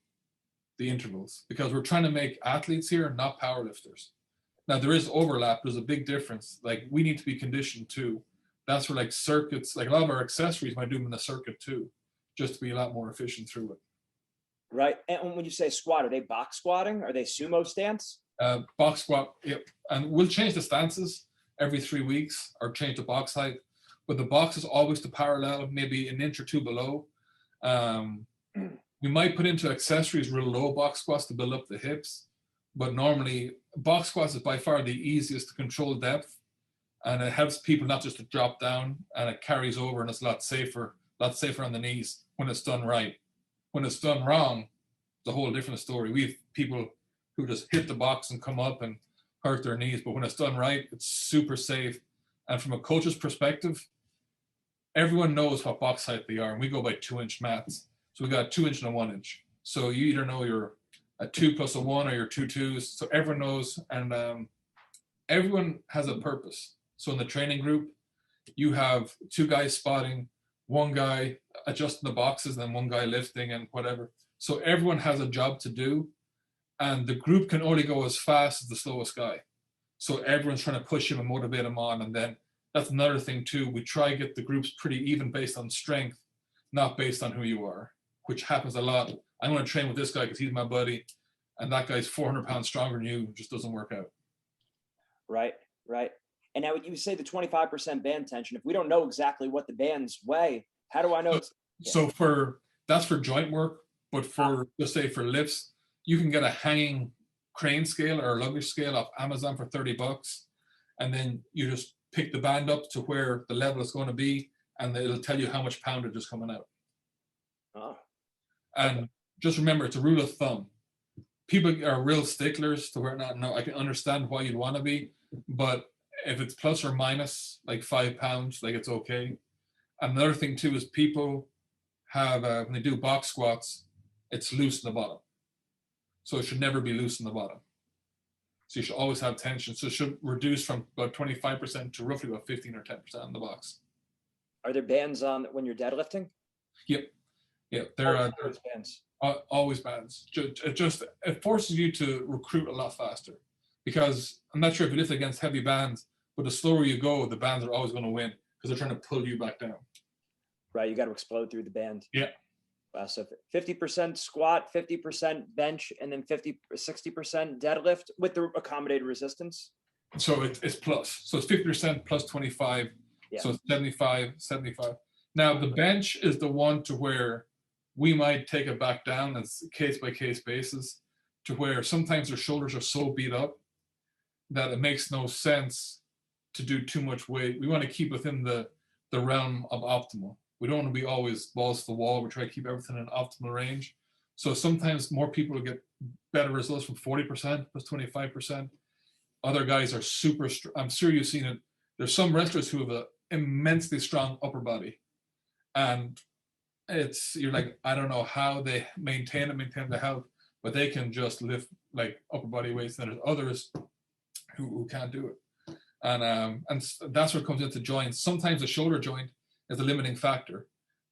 S2: the intervals, because we're trying to make athletes here, not powerlifters. Now there is overlap. There's a big difference. Like we need to be conditioned too. That's where like circuits, like a lot of our accessories might do them in a circuit too, just to be a lot more efficient through it.
S1: Right. And when you say squat, are they box squatting? Are they sumo stance?
S2: Box squat, yep. And we'll change the stances every 3 weeks or change the box height. But the box is always to parallel, maybe an inch or two below. We might put into accessories real low box squats to build up the hips. But normally, box squats is by far the easiest to control depth. And it helps people not just to drop down, and it carries over, and it's a lot safer on the knees when it's done right. When it's done wrong, it's a whole different story. We have people who just hit the box and come up and hurt their knees. But when it's done right, it's super safe. And from a coach's perspective, everyone knows what box height they are. And we go by 2-inch mats. So we got a 2-inch and a 1-inch. So you either know you're a 2 plus a 1 or you're 2 twos. So everyone knows, and everyone has a purpose. So in the training group, you have 2 guys spotting, 1 guy adjusting the boxes, and then 1 guy lifting and whatever. So everyone has a job to do, and the group can only go as fast as the slowest guy. So everyone's trying to push him and motivate him on. And then that's another thing too. We try to get the groups pretty even based on strength, not based on who you are, which happens a lot. I'm going to train with this guy because he's my buddy, and that guy's 400 pounds stronger than you. It just doesn't work out.
S1: Right. And now you say the 25% band tension. If we don't know exactly what the bands weigh, how do I know?
S2: So that's for joint work, but for, let's say for lifts, you can get a hanging crane scale or a luggage scale off Amazon for $30. And then you just pick the band up to where the level is going to be, and it'll tell you how much poundage is coming out.
S1: Oh.
S2: And just remember, it's a rule of thumb. People are real sticklers to where I can understand why you'd want to be, but if it's plus or minus like 5 pounds, like it's okay. Another thing too is people have, when they do box squats, it's loose in the bottom. So it should never be loose in the bottom. So you should always have tension. So it should reduce from about 25% to roughly about 15 or 10% in the box.
S1: Are there bands on when you're deadlifting?
S2: Yep. There are
S1: bands.
S2: Always bands. It forces you to recruit a lot faster, because I'm not sure if you lift against heavy bands, but the slower you go, the bands are always going to win because they're trying to pull you back down. Right.
S1: You got to explode through the band.
S2: Yeah.
S1: Wow. So 50% squat, 50% bench, and then 60% deadlift with the accommodated resistance.
S2: So it's plus. So it's 50% plus 25. Yeah. So it's 75. Now the bench is the one to where we might take it back down as case by case basis, to where sometimes their shoulders are so beat up that it makes no sense to do too much weight. We want to keep within the realm of optimal. We don't want to be always balls to the wall. We try to keep everything in optimal range. So sometimes more people get better results from 40% plus 25%. Other guys are super strong. I'm sure you've seen it. There's some wrestlers who have an immensely strong upper body. And you're like, I don't know how they maintain the health, but they can just lift like upper body weights. And there's others who can't do it. And that's where it comes into joints. Sometimes the shoulder joint is a limiting factor,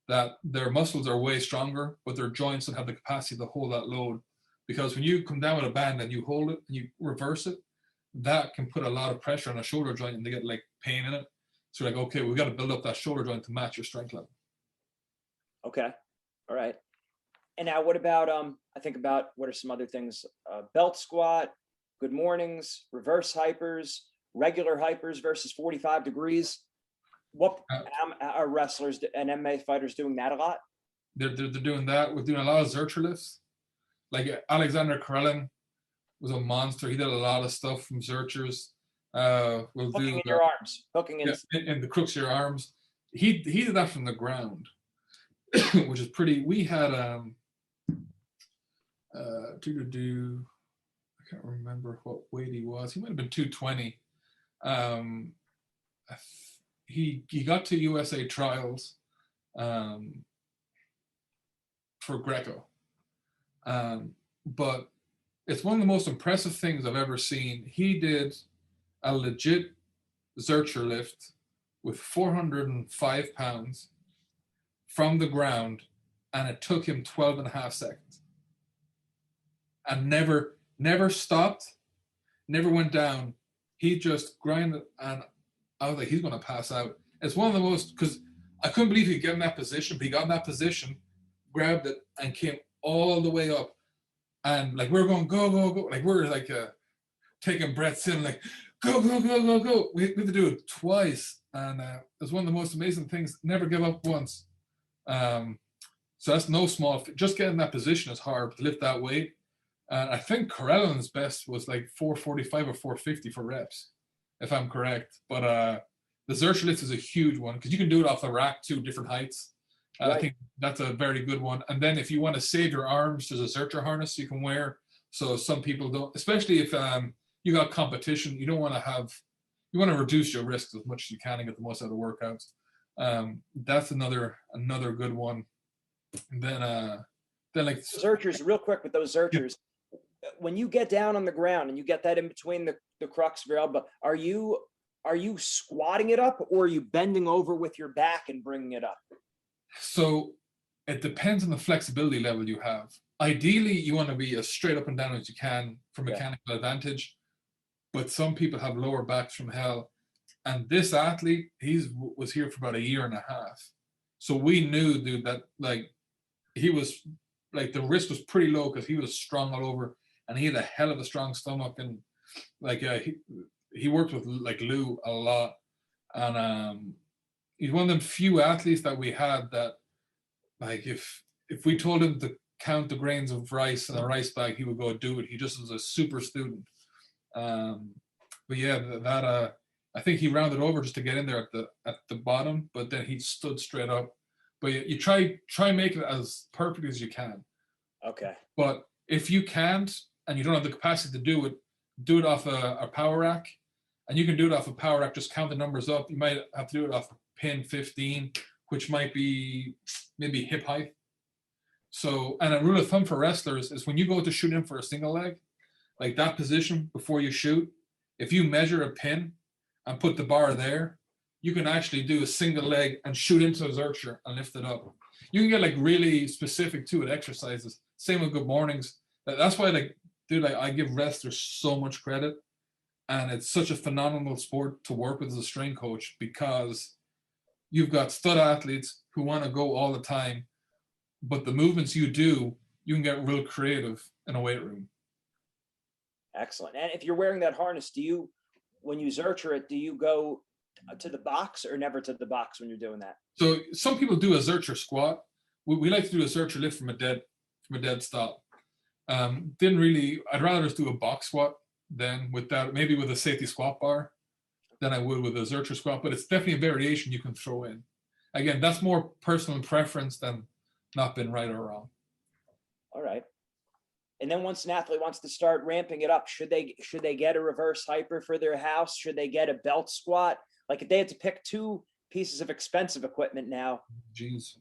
S2: that their muscles are way stronger, but their joints don't have the capacity to hold that load. Because when you come down with a band and you hold it and you reverse it, that can put a lot of pressure on a shoulder joint and they get like pain in it. So like, okay, we've got to build up that shoulder joint to match your strength level.
S1: Okay. All right. And now what about, I think about what are some other things? Belt squat, good mornings, reverse hypers, regular hypers versus 45 degrees. What are wrestlers and MMA fighters doing that a lot?
S2: They're doing that. We're doing a lot of Zercher lifts. Like Alexander Karelin was a monster. He did a lot of stuff from Zerchers.
S1: Hooking in your arms. Hooking in
S2: the crooks of your arms. He did that from the ground, which is pretty. We had I can't remember what weight he was. He might have been 220. He got to USA trials. for Greco. But it's one of the most impressive things I've ever seen. He did a legit Zercher lift with 405 pounds from the ground, and it took him 12 and a half seconds. And never stopped, never went down. He just grinded, and I was like, he's going to pass out. It's one of the most, because I couldn't believe he'd get in that position, but he got in that position, grabbed it, and came all the way up. And like, we're going, go, go, go. Like, we're like taking breaths in, like, go, go, go, go, go. We had to do it twice. And it's one of the most amazing things. Never give up once. So that's no small, just getting in that position is hard to lift that weight. I think Corellan's best was like 445 or 450 for reps, if I'm correct. But the Zercher lift is a huge one because you can do it off the rack too, different heights. Right. I think that's a very good one. And then if you want to save your arms, there's a Zercher harness you can wear. So some people don't, especially if you got competition, you want to reduce your risks as much as you can and get the most out of the workouts. That's another good one. And then like
S1: Zerchers, real quick with those Zerchers, when you get down on the ground and you get that in between the crux of your elbow, are you squatting it up, or are you bending over with your back and bringing it up?
S2: So it depends on the flexibility level you have. Ideally, you want to be as straight up and down as you can for mechanical advantage, but some people have lower backs from hell. And this athlete, was here for about a year and a half. So we knew, dude, that like he was like the risk was pretty low because he was strong all over, and he had a hell of a strong stomach, and like he worked with like Lou a lot, and he's one of them few athletes that we had that like if we told him to count the grains of rice in a rice bag, he would go do it. He just was a super student. But yeah, that I think he rounded over just to get in there at the bottom, but then he stood straight up. But you try make it as perfect as you can.
S1: Okay.
S2: But if you can't and you don't have the capacity to do it off a power rack, and you can do it off a power rack. Just count the numbers up. You might have to do it off pin 15, which might be maybe hip height. So, and a rule of thumb for wrestlers is when you go to shoot in for a single leg, like that position before you shoot, if you measure a pin and put the bar there, you can actually do a single leg and shoot into a Zercher and lift it up. You can get like really specific to it exercises. Same with good mornings. That's why I give wrestlers so much credit, and it's such a phenomenal sport to work with as a strength coach because you've got stud athletes who want to go all the time, but the movements you do, you can get real creative in a weight room.
S1: Excellent. And if you're wearing that harness, when you Zercher it, do you go to the box or never to the box when you're doing that?
S2: So some people do a Zercher squat. We like to do a Zercher lift from a dead stop. I'd rather just do a box squat than with that, maybe with a safety squat bar than I would with a Zercher squat, but it's definitely a variation you can throw in. Again, that's more personal preference than not been right or wrong.
S1: All right. And then once an athlete wants to start ramping it up, should they get a reverse hyper for their house? Should they get a belt squat? Like if they had to pick two pieces of expensive equipment now,
S2: jeez,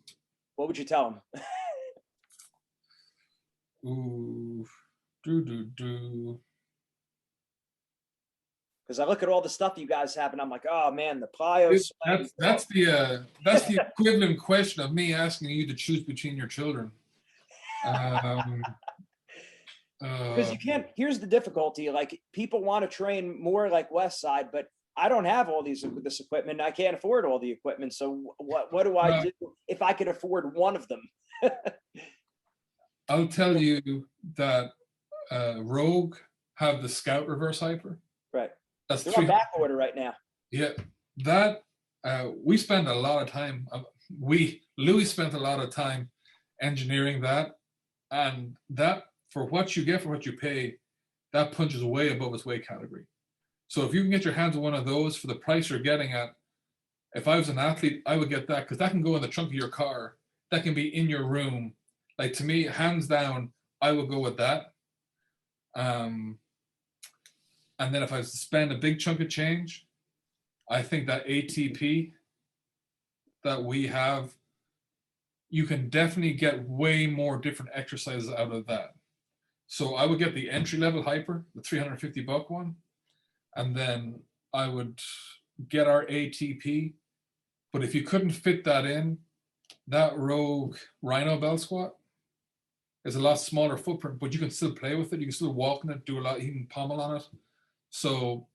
S1: what would you tell them?
S2: Ooh,
S1: Because I look at all the stuff you guys have, and I'm like, oh man, the plyos.
S2: That's the equivalent question of me asking you to choose between your children.
S1: Because you can't. Here's the difficulty: like people want to train more like Westside, but I don't have all this equipment. I can't afford all the equipment. So what do I do if I could afford one of them?
S2: I'll tell you that Rogue have the Scout reverse hyper.
S1: Right.
S2: That's
S1: They're on back order right now.
S2: Yeah, that we spend a lot of time. Louie spent a lot of time engineering that, and that for what you get for what you pay, that punches way above its weight category. So if you can get your hands on one of those for the price you're getting at, if I was an athlete, I would get that because that can go in the trunk of your car. That can be in your room. Like to me, hands down, I would go with that. And then if I was to spend a big chunk of change, I think that ATP that we have, you can definitely get way more different exercises out of that. So I would get the entry level hyper, the $350 one, and then I would get our ATP. But if you couldn't fit that in, that Rogue Rhino bell squat is a lot smaller footprint, but you can still play with it. You can still walk in it, do a lot, you can pommel on it. So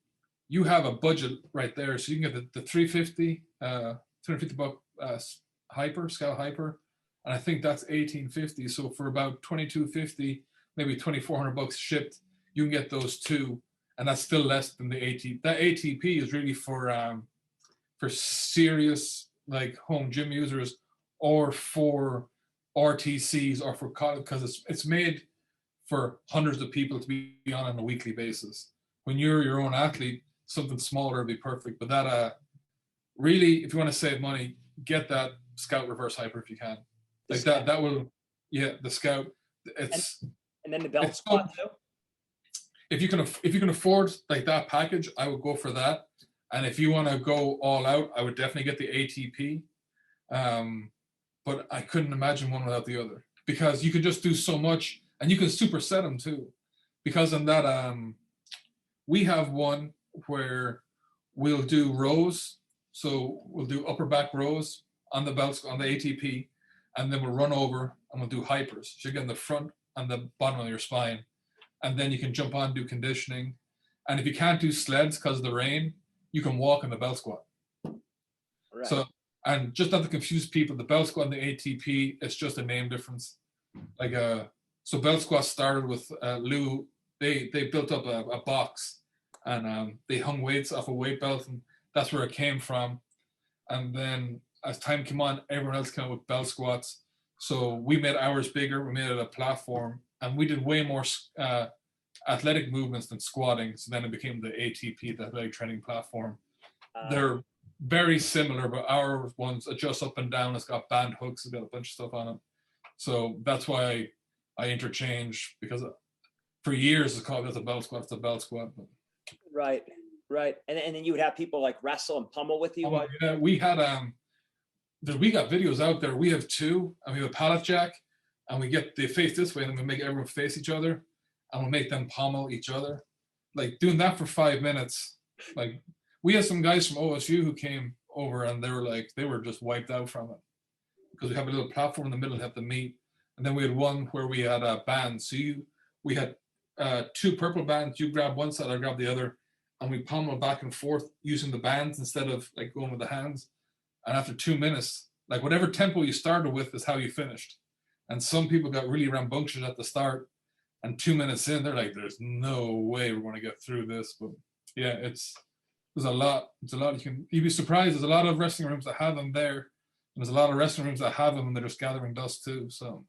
S2: you have a budget right there. So you can get the 350, $250 hyper, Scout hyper, and I think that's 1850. So for about 2250, maybe $2,400 shipped, you can get those two, and that's still less than the ATP. That ATP is really for serious like home gym users, or for RTCs, or for college, because it's made for hundreds of people to be on a weekly basis. When you're your own athlete, something smaller would be perfect. But that really, if you want to save money, get that Scout reverse hyper if you can. Like that will, yeah, the Scout. It's
S1: and then the belt squat too.
S2: If you can afford like that package, I would go for that. And if you want to go all out, I would definitely get the ATP. But I couldn't imagine one without the other, because you can just do so much, and you can superset them too. Because in that, we have one where we'll do rows. So we'll do upper back rows on the belts, on the ATP, and then we'll run over and we'll do hypers. So you get in the front and the bottom of your spine, and then you can jump on, do conditioning. And if you can't do sleds because of the rain, you can walk in the belt squat.
S1: Right.
S2: So, and just not to confuse people, the belt squat and the ATP, it's just a name difference. Like so belt squat started with Lou. They built up a box, and they hung weights off a weight belt, and that's where it came from. And then as time came on, everyone else came up with belt squats. So we made ours bigger. We made it a platform, and we did way more athletic movements than squatting. So then it became the ATP, the athletic training platform. They're very similar, but our ones adjust up and down. It's got band hooks. It's got a bunch of stuff on it. So that's why I interchange, because for years it's called as a belt squat. It's a belt squat. But.
S1: Right. And then you would have people like wrestle and pummel with you.
S2: Yeah, we had we got videos out there. We have two, and we have a pallet jack, and we get they face this way, and then we make everyone face each other, and we'll make them pommel each other. Like doing that for 5 minutes. Like we had some guys from OSU who came over, and they were just wiped out from it, because we have a little platform in the middle to have the meet, and then we had one where we had a band. So we had two purple bands. You grab one side, I grab the other, and we pommel back and forth using the bands instead of like going with the hands. And after 2 minutes, like whatever tempo you started with is how you finished. And some people got really rambunctious at the start, and 2 minutes in, they're like, "There's no way we're going to get through this." But yeah, there's a lot. It's a lot. You'd be surprised. There's a lot of wrestling rooms that have them there, and there's a lot of wrestling rooms that have them, and they're just gathering dust too. So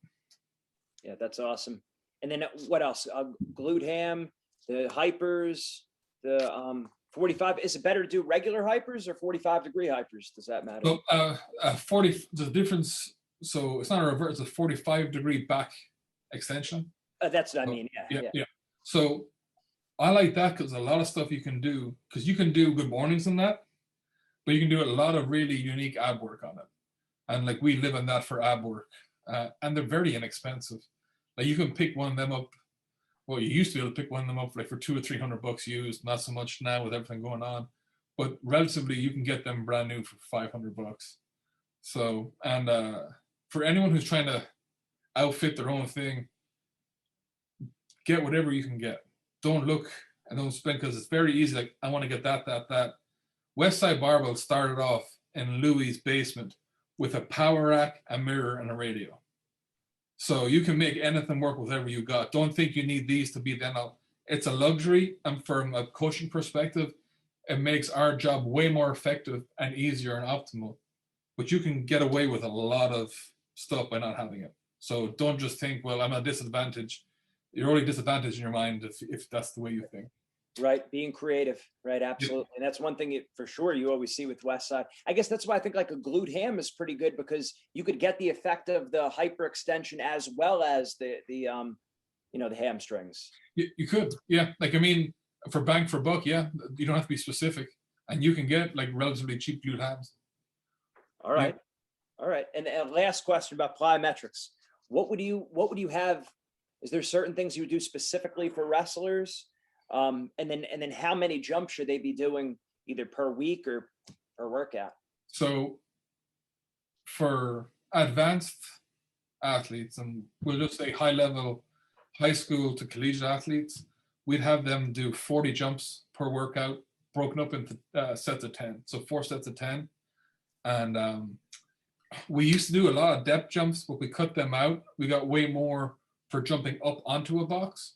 S1: yeah, that's awesome. And then what else? Glute ham, the hypers, the 45. Is it better to do regular hypers or 45-degree hypers? Does that matter?
S2: So 40. There's a difference. So it's not a reverse. It's a 45-degree back extension.
S1: That's what I mean. Yeah.
S2: So I like that because a lot of stuff you can do, because you can do good mornings in that, but you can do a lot of really unique ab work on it. And like we live on that for ab work, and they're very inexpensive. Like you can pick one of them up. Well, you used to be able to pick one of them up like for $200 or $300 used. Not so much now with everything going on, but relatively you can get them brand new for $500. So, and for anyone who's trying to outfit their own thing, get whatever you can get. Don't look and don't spend, because it's very easy. Like, I want to get that. Westside Barbell started off in Louie's basement with a power rack, a mirror, and a radio. So you can make anything work with whatever you got. Don't think you need these to be then out. It's a luxury, and from a coaching perspective, it makes our job way more effective and easier and optimal. But you can get away with a lot of stuff by not having it. So don't just think, well, I'm at a disadvantage. You're only disadvantaged in your mind if that's the way you think.
S1: Right, being creative, right? Absolutely. And that's one thing for sure you always see with Westside. I guess that's why I think like a glute ham is pretty good, because you could get the effect of the hyperextension as well as the hamstrings.
S2: You could, yeah. Like, I mean, for bang for buck, yeah, you don't have to be specific, and you can get like relatively cheap glute hams.
S1: All right. All right. And last question about plyometrics. What would you have? Is there certain things you would do specifically for wrestlers? And then how many jumps should they be doing either per week or per workout?
S2: So for advanced athletes, and we'll just say high level, high school to collegiate athletes, we'd have them do 40 jumps per workout, broken up into sets of 10. So 4 sets of 10. And we used to do a lot of depth jumps, but we cut them out. We got way more for jumping up onto a box.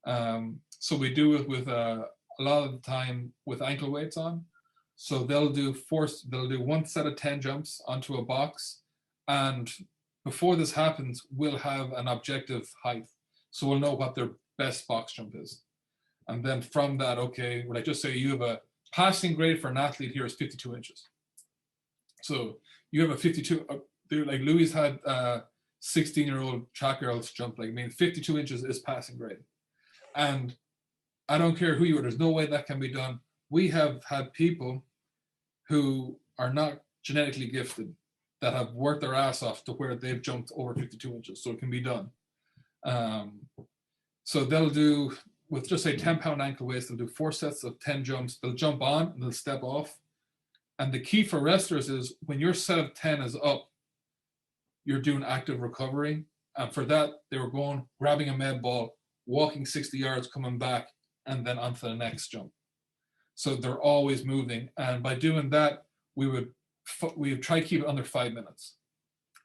S2: So we do it with a lot of the time with ankle weights on. So they'll do 1 set of 10 jumps onto a box. And before this happens, we'll have an objective height. So we'll know what their best box jump is. And then from that, okay, would I just say you have a passing grade for an athlete here is 52 inches. So you have a 52, like Louie's had 16-year-old track girls jump, like, I mean, 52 inches is passing grade. And I don't care who you are, there's no way that can be done. We have had people who are not genetically gifted that have worked their ass off to where they've jumped over 52 inches, so it can be done. So they'll do, with just say 10-pound ankle weights, they'll do 4 sets of 10 jumps. They'll jump on and they'll step off. And the key for wrestlers is when your set of 10 is up, you're doing active recovery. And for that, they were going, grabbing a med ball, walking 60 yards, coming back, and then onto the next jump. So they're always moving. And by doing that, we would try to keep it under 5 minutes.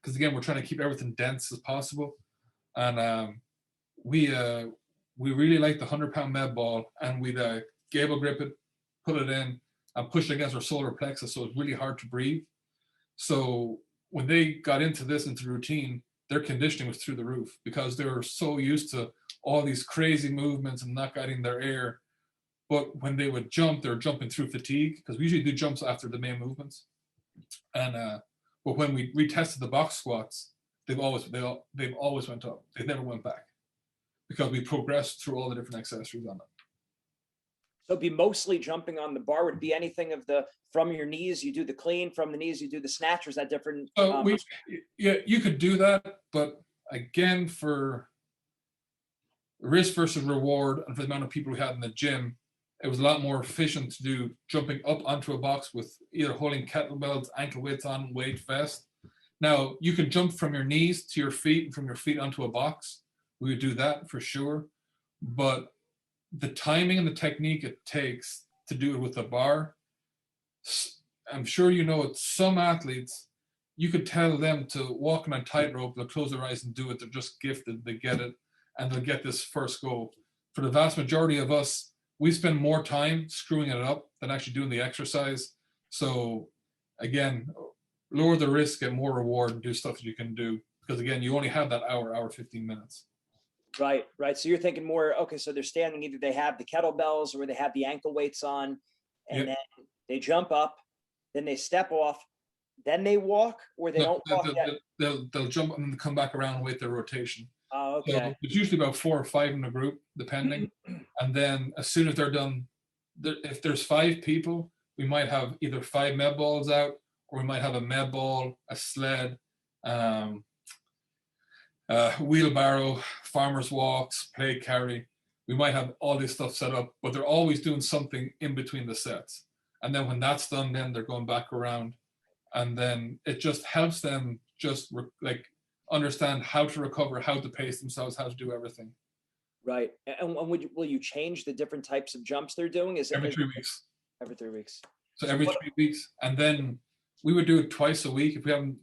S2: Because again, we're trying to keep everything dense as possible. And we really like the 100-pound med ball, and we'd gable grip it, put it in, and push it against our solar plexus, so it's really hard to breathe. So when they got into routine, their conditioning was through the roof because they were so used to all these crazy movements and not getting their air. But when they would jump, they were jumping through fatigue, because we usually do jumps after the main movements. And but when we retested the box squats, they've always went up. They never went back, because we progressed through all the different accessories on it.
S1: So it'd be mostly jumping on the bar. Would it be anything of the, from your knees, you do the clean, from the knees, you do the snatch? Or is that different?
S2: Yeah, you could do that. But again, for risk versus reward, and for the amount of people we had in the gym, it was a lot more efficient to do jumping up onto a box with either holding kettlebells, ankle weights on, weight vest. Now, you can jump from your knees to your feet and from your feet onto a box. We would do that for sure. But the timing and the technique it takes to do it with a bar, I'm sure you know it, some athletes, you could tell them to walk on a tightrope, they'll close their eyes and do it. They're just gifted, they get it, and they'll get this first go. For the vast majority of us, we spend more time screwing it up than actually doing the exercise. So again, lower the risk, get more reward, and do stuff that you can do. Because again, you only have that hour 15 minutes.
S1: Right. So you're thinking more, okay, so they're standing, either they have the kettlebells or they have the ankle weights on, and then they jump up, then they step off, then they walk, or they don't walk yet?
S2: They'll jump and come back around and wait their rotation.
S1: Oh, okay.
S2: So it's usually about 4 or 5 in a group, depending. And then as soon as they're done, if there's 5 people, we might have either 5 med balls out, or we might have a med ball, a sled, wheelbarrow, farmer's walks, plate carry. We might have all this stuff set up, but they're always doing something in between the sets. And then when that's done, then they're going back around. And then it just helps them just understand how to recover, how to pace themselves, how to do everything.
S1: Right. And will you change the different types of jumps they're doing?
S2: Every 3 weeks.
S1: Every 3 weeks.
S2: So every 3 weeks. And then we would do it twice a week if we haven't,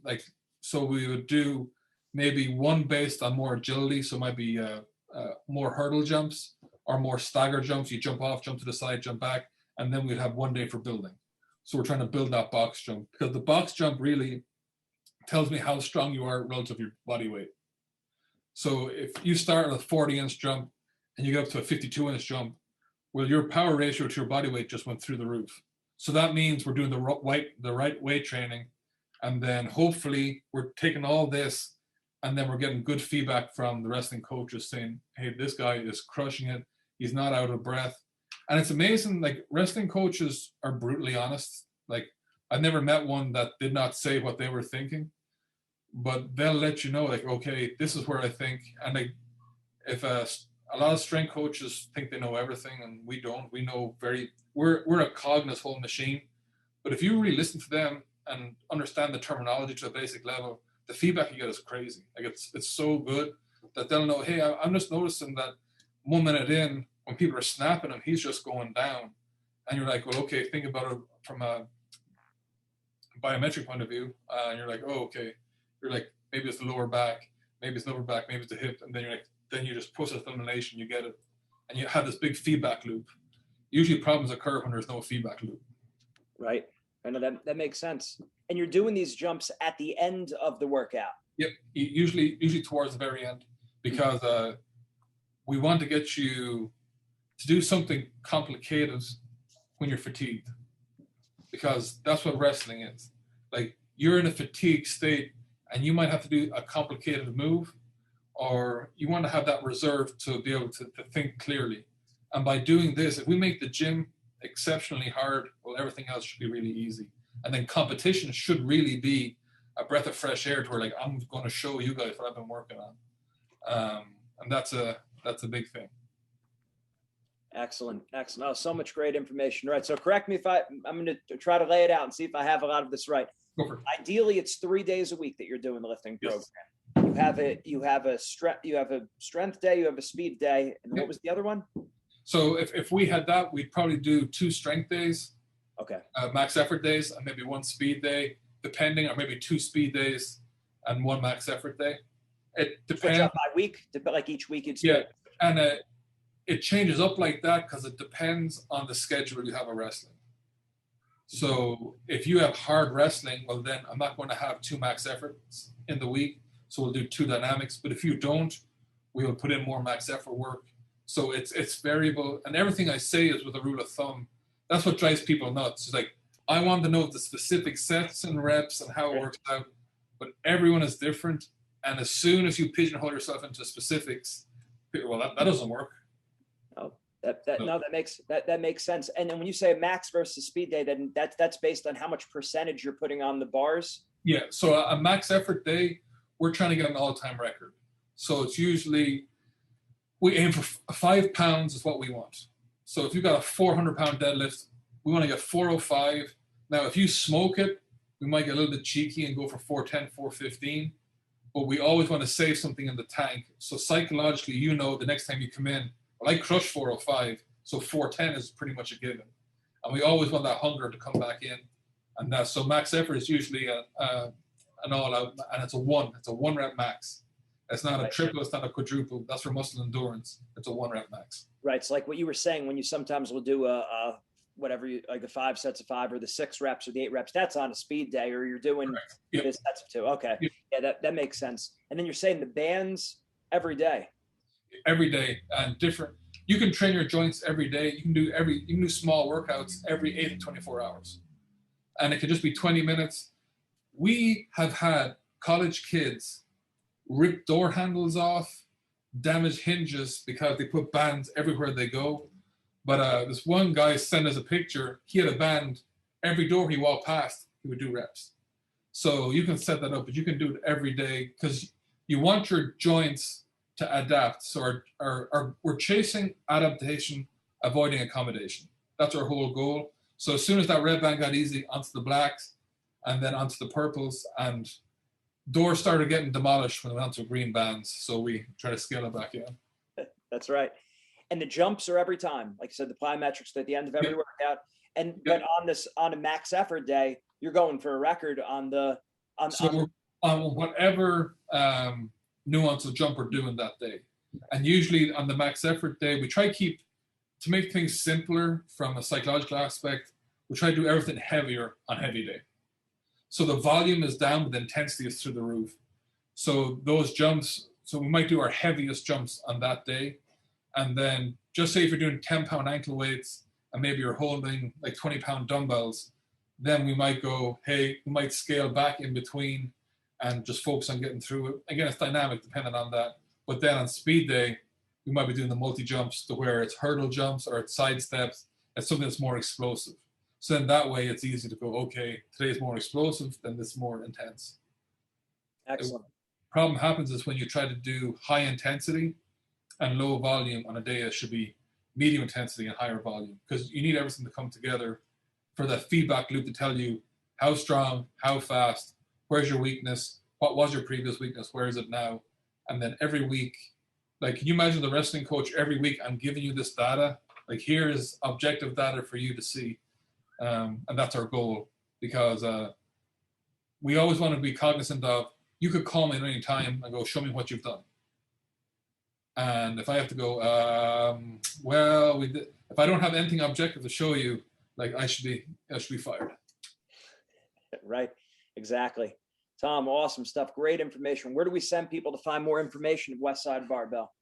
S2: so we would do maybe one based on more agility. So it might be more hurdle jumps or more stagger jumps. You jump off, jump to the side, jump back. And then we'd have one day for building. So we're trying to build that box jump, because the box jump really tells me how strong you are relative to your body weight. So if you start with a 40-inch jump and you get up to a 52-inch jump, well, your power ratio to your body weight just went through the roof. So that means we're doing the right weight training, and then hopefully we're taking all this, and then we're getting good feedback from the wrestling coaches saying, hey, this guy is crushing it. He's not out of breath. And it's amazing, wrestling coaches are brutally honest. I've never met one that did not say what they were thinking. but they'll let you know, like, okay, this is where I think. And like, if a lot of strength coaches think they know everything, and we don't. We know we're a cog in this whole machine. But if you really listen to them and understand the terminology to a basic level, the feedback you get is crazy. Like it's so good that they'll know, hey, I'm just noticing that 1 minute in, when people are snapping him, he's just going down. And you're like, well, okay, think about it from a biometric point of view. And you're like, oh, okay. You're like, maybe it's the lower back, maybe it's the upper back, maybe it's the hip. And then you're like, then you just process the elimination, you get it. And you have this big feedback loop. Usually problems occur when there's no feedback loop.
S1: Right. I know that makes sense. And you're doing these jumps at the end of the workout.
S2: Yep. Usually towards the very end, because we want to get you to do something complicated when you're fatigued, because that's what wrestling is. Like, you're in a fatigue state and you might have to do a complicated move, or you want to have that reserve to be able to think clearly. And by doing this, if we make the gym exceptionally hard, well, everything else should be really easy. And then competition should really be a breath of fresh air to where, like, I'm going to show you guys what I've been working on. And that's a big thing.
S1: Excellent. Oh, so much great information. Right. So correct me if I'm going to try to lay it out and see if I have a lot of this right.
S2: Go for it.
S1: Ideally, it's 3 days a week that you're doing the lifting program.
S2: Yes.
S1: You have a strength day, you have a speed day, and what was the other one?
S2: So if we had that, we'd probably do 2 strength days,
S1: okay,
S2: max effort days, and maybe 1 speed day, depending, or maybe 2 speed days and 1 max effort day. It depends.
S1: Switch up by week, like each week it's
S2: and it changes up like that because it depends on the schedule you have of wrestling. So if you have hard wrestling, well, then I'm not going to have 2 max efforts in the week. So we'll do 2 dynamics. But if you don't, we will put in more max effort work. So it's variable. And everything I say is with a rule of thumb. That's what drives people nuts. It's like, I want to know the specific sets and reps and how it works out. But everyone is different. And as soon as you pigeonhole yourself into specifics, well, that doesn't work.
S1: That makes sense. And then when you say max versus speed day, then that's based on how much percentage you're putting on the bars.
S2: Yeah. So a max effort day, we're trying to get an all-time record. So it's usually, we aim for 5 pounds is what we want. So if you've got a 400-pound deadlift, we want to get 405. Now, if you smoke it, we might get a little bit cheeky and go for 410, 415. But we always want to save something in the tank. So psychologically, the next time you come in, well, I crush 405, so 410 is pretty much a given. And we always want that hunger to come back in. And so max effort is usually an all-out, and it's a 1 rep max. It's not a triple, it's not a quadruple. That's for muscle endurance. It's a 1 rep max.
S1: Right. It's like what you were saying when you sometimes will do like the 5 sets of 5 or the 6 reps or the 8 reps. That's on a speed day, or you're doing this sets of 2. Okay. Yep. Yeah, that makes sense. And then you're saying the bands every day.
S2: Every day and different. You can train your joints every day. You can do small workouts every 8 to 24 hours. And it can just be 20 minutes. We have had college kids rip door handles off, damage hinges because they put bands everywhere they go. But this one guy sent us a picture. He had a band. Every door he walked past, he would do reps. So you can set that up, but you can do it every day because you want your joints to adapt. So we're chasing adaptation, avoiding accommodation. That's our whole goal. So as soon as that red band got easy, onto the blacks, and then onto the purples, and doors started getting demolished when we went onto green bands. So we try to scale it back in.
S1: That's right. And the jumps are every time. Like you said, the plyometrics at the end of every workout. And but on a max effort day, you're going for a record on
S2: whatever nuance of jump we're doing that day. And usually on the max effort day, we try to make things simpler from a psychological aspect. We try to do everything heavier on heavy day. So the volume is down, but the intensity is through the roof. So those jumps, so we might do our heaviest jumps on that day. And then just say if you're doing 10-pound ankle weights and maybe you're holding like 20-pound dumbbells, then we might go, hey, we might scale back in between and just focus on getting through it. Again, it's dynamic depending on that. But then on speed day, we might be doing the multi-jumps to where it's hurdle jumps or it's side steps. It's something that's more explosive. So then that way it's easy to go, okay, today's more explosive, then this more intense.
S1: Excellent.
S2: Problem happens is when you try to do high intensity and low volume on a day, it should be medium intensity and higher volume, because you need everything to come together for that feedback loop to tell you how strong, how fast, where's your weakness, what was your previous weakness, where is it now? And then every week, like, can you imagine the wrestling coach every week, I'm giving you this data, like here is objective data for you to see. And that's our goal, because we always want to be cognizant of, you could call me at any time and go, show me what you've done. And if I have to go, well, if I don't have anything objective to show you, like I should be fired.
S1: Right. Exactly. Tom, awesome stuff. Great information. Where do we send people to find more information of Westside Barbell?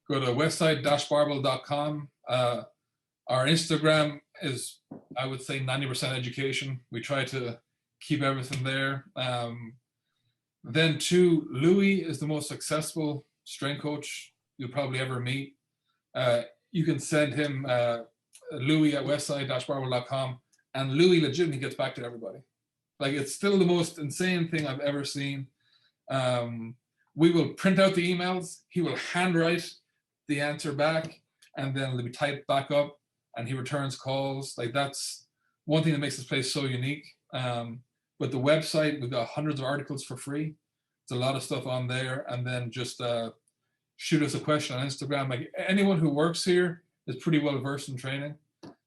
S2: Go to westside-barbell.com. Our Instagram is, I would say, 90% education. We try to keep everything there. Then too, Louie is the most successful strength coach you'll probably ever meet. You can send him Louie at westside-barbell.com, and Louie legitimately gets back to everybody. Like, it's still the most insane thing I've ever seen. We will print out the emails, he will handwrite the answer back, and then it'll be typed back up, and he returns calls. Like, that's one thing that makes this place so unique. With the website, we've got hundreds of articles for free. There's a lot of stuff on there, and then just shoot us a question on Instagram. Like, anyone who works here is pretty well versed in training,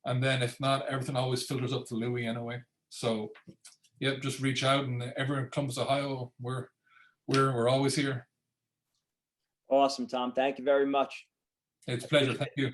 S2: and then if not, everything always filters up to Louie anyway. So, yep, just reach out, and everyone in Columbus, Ohio, we're always here.
S1: Awesome, Tom. Thank you very much.
S2: It's a pleasure. Thank you.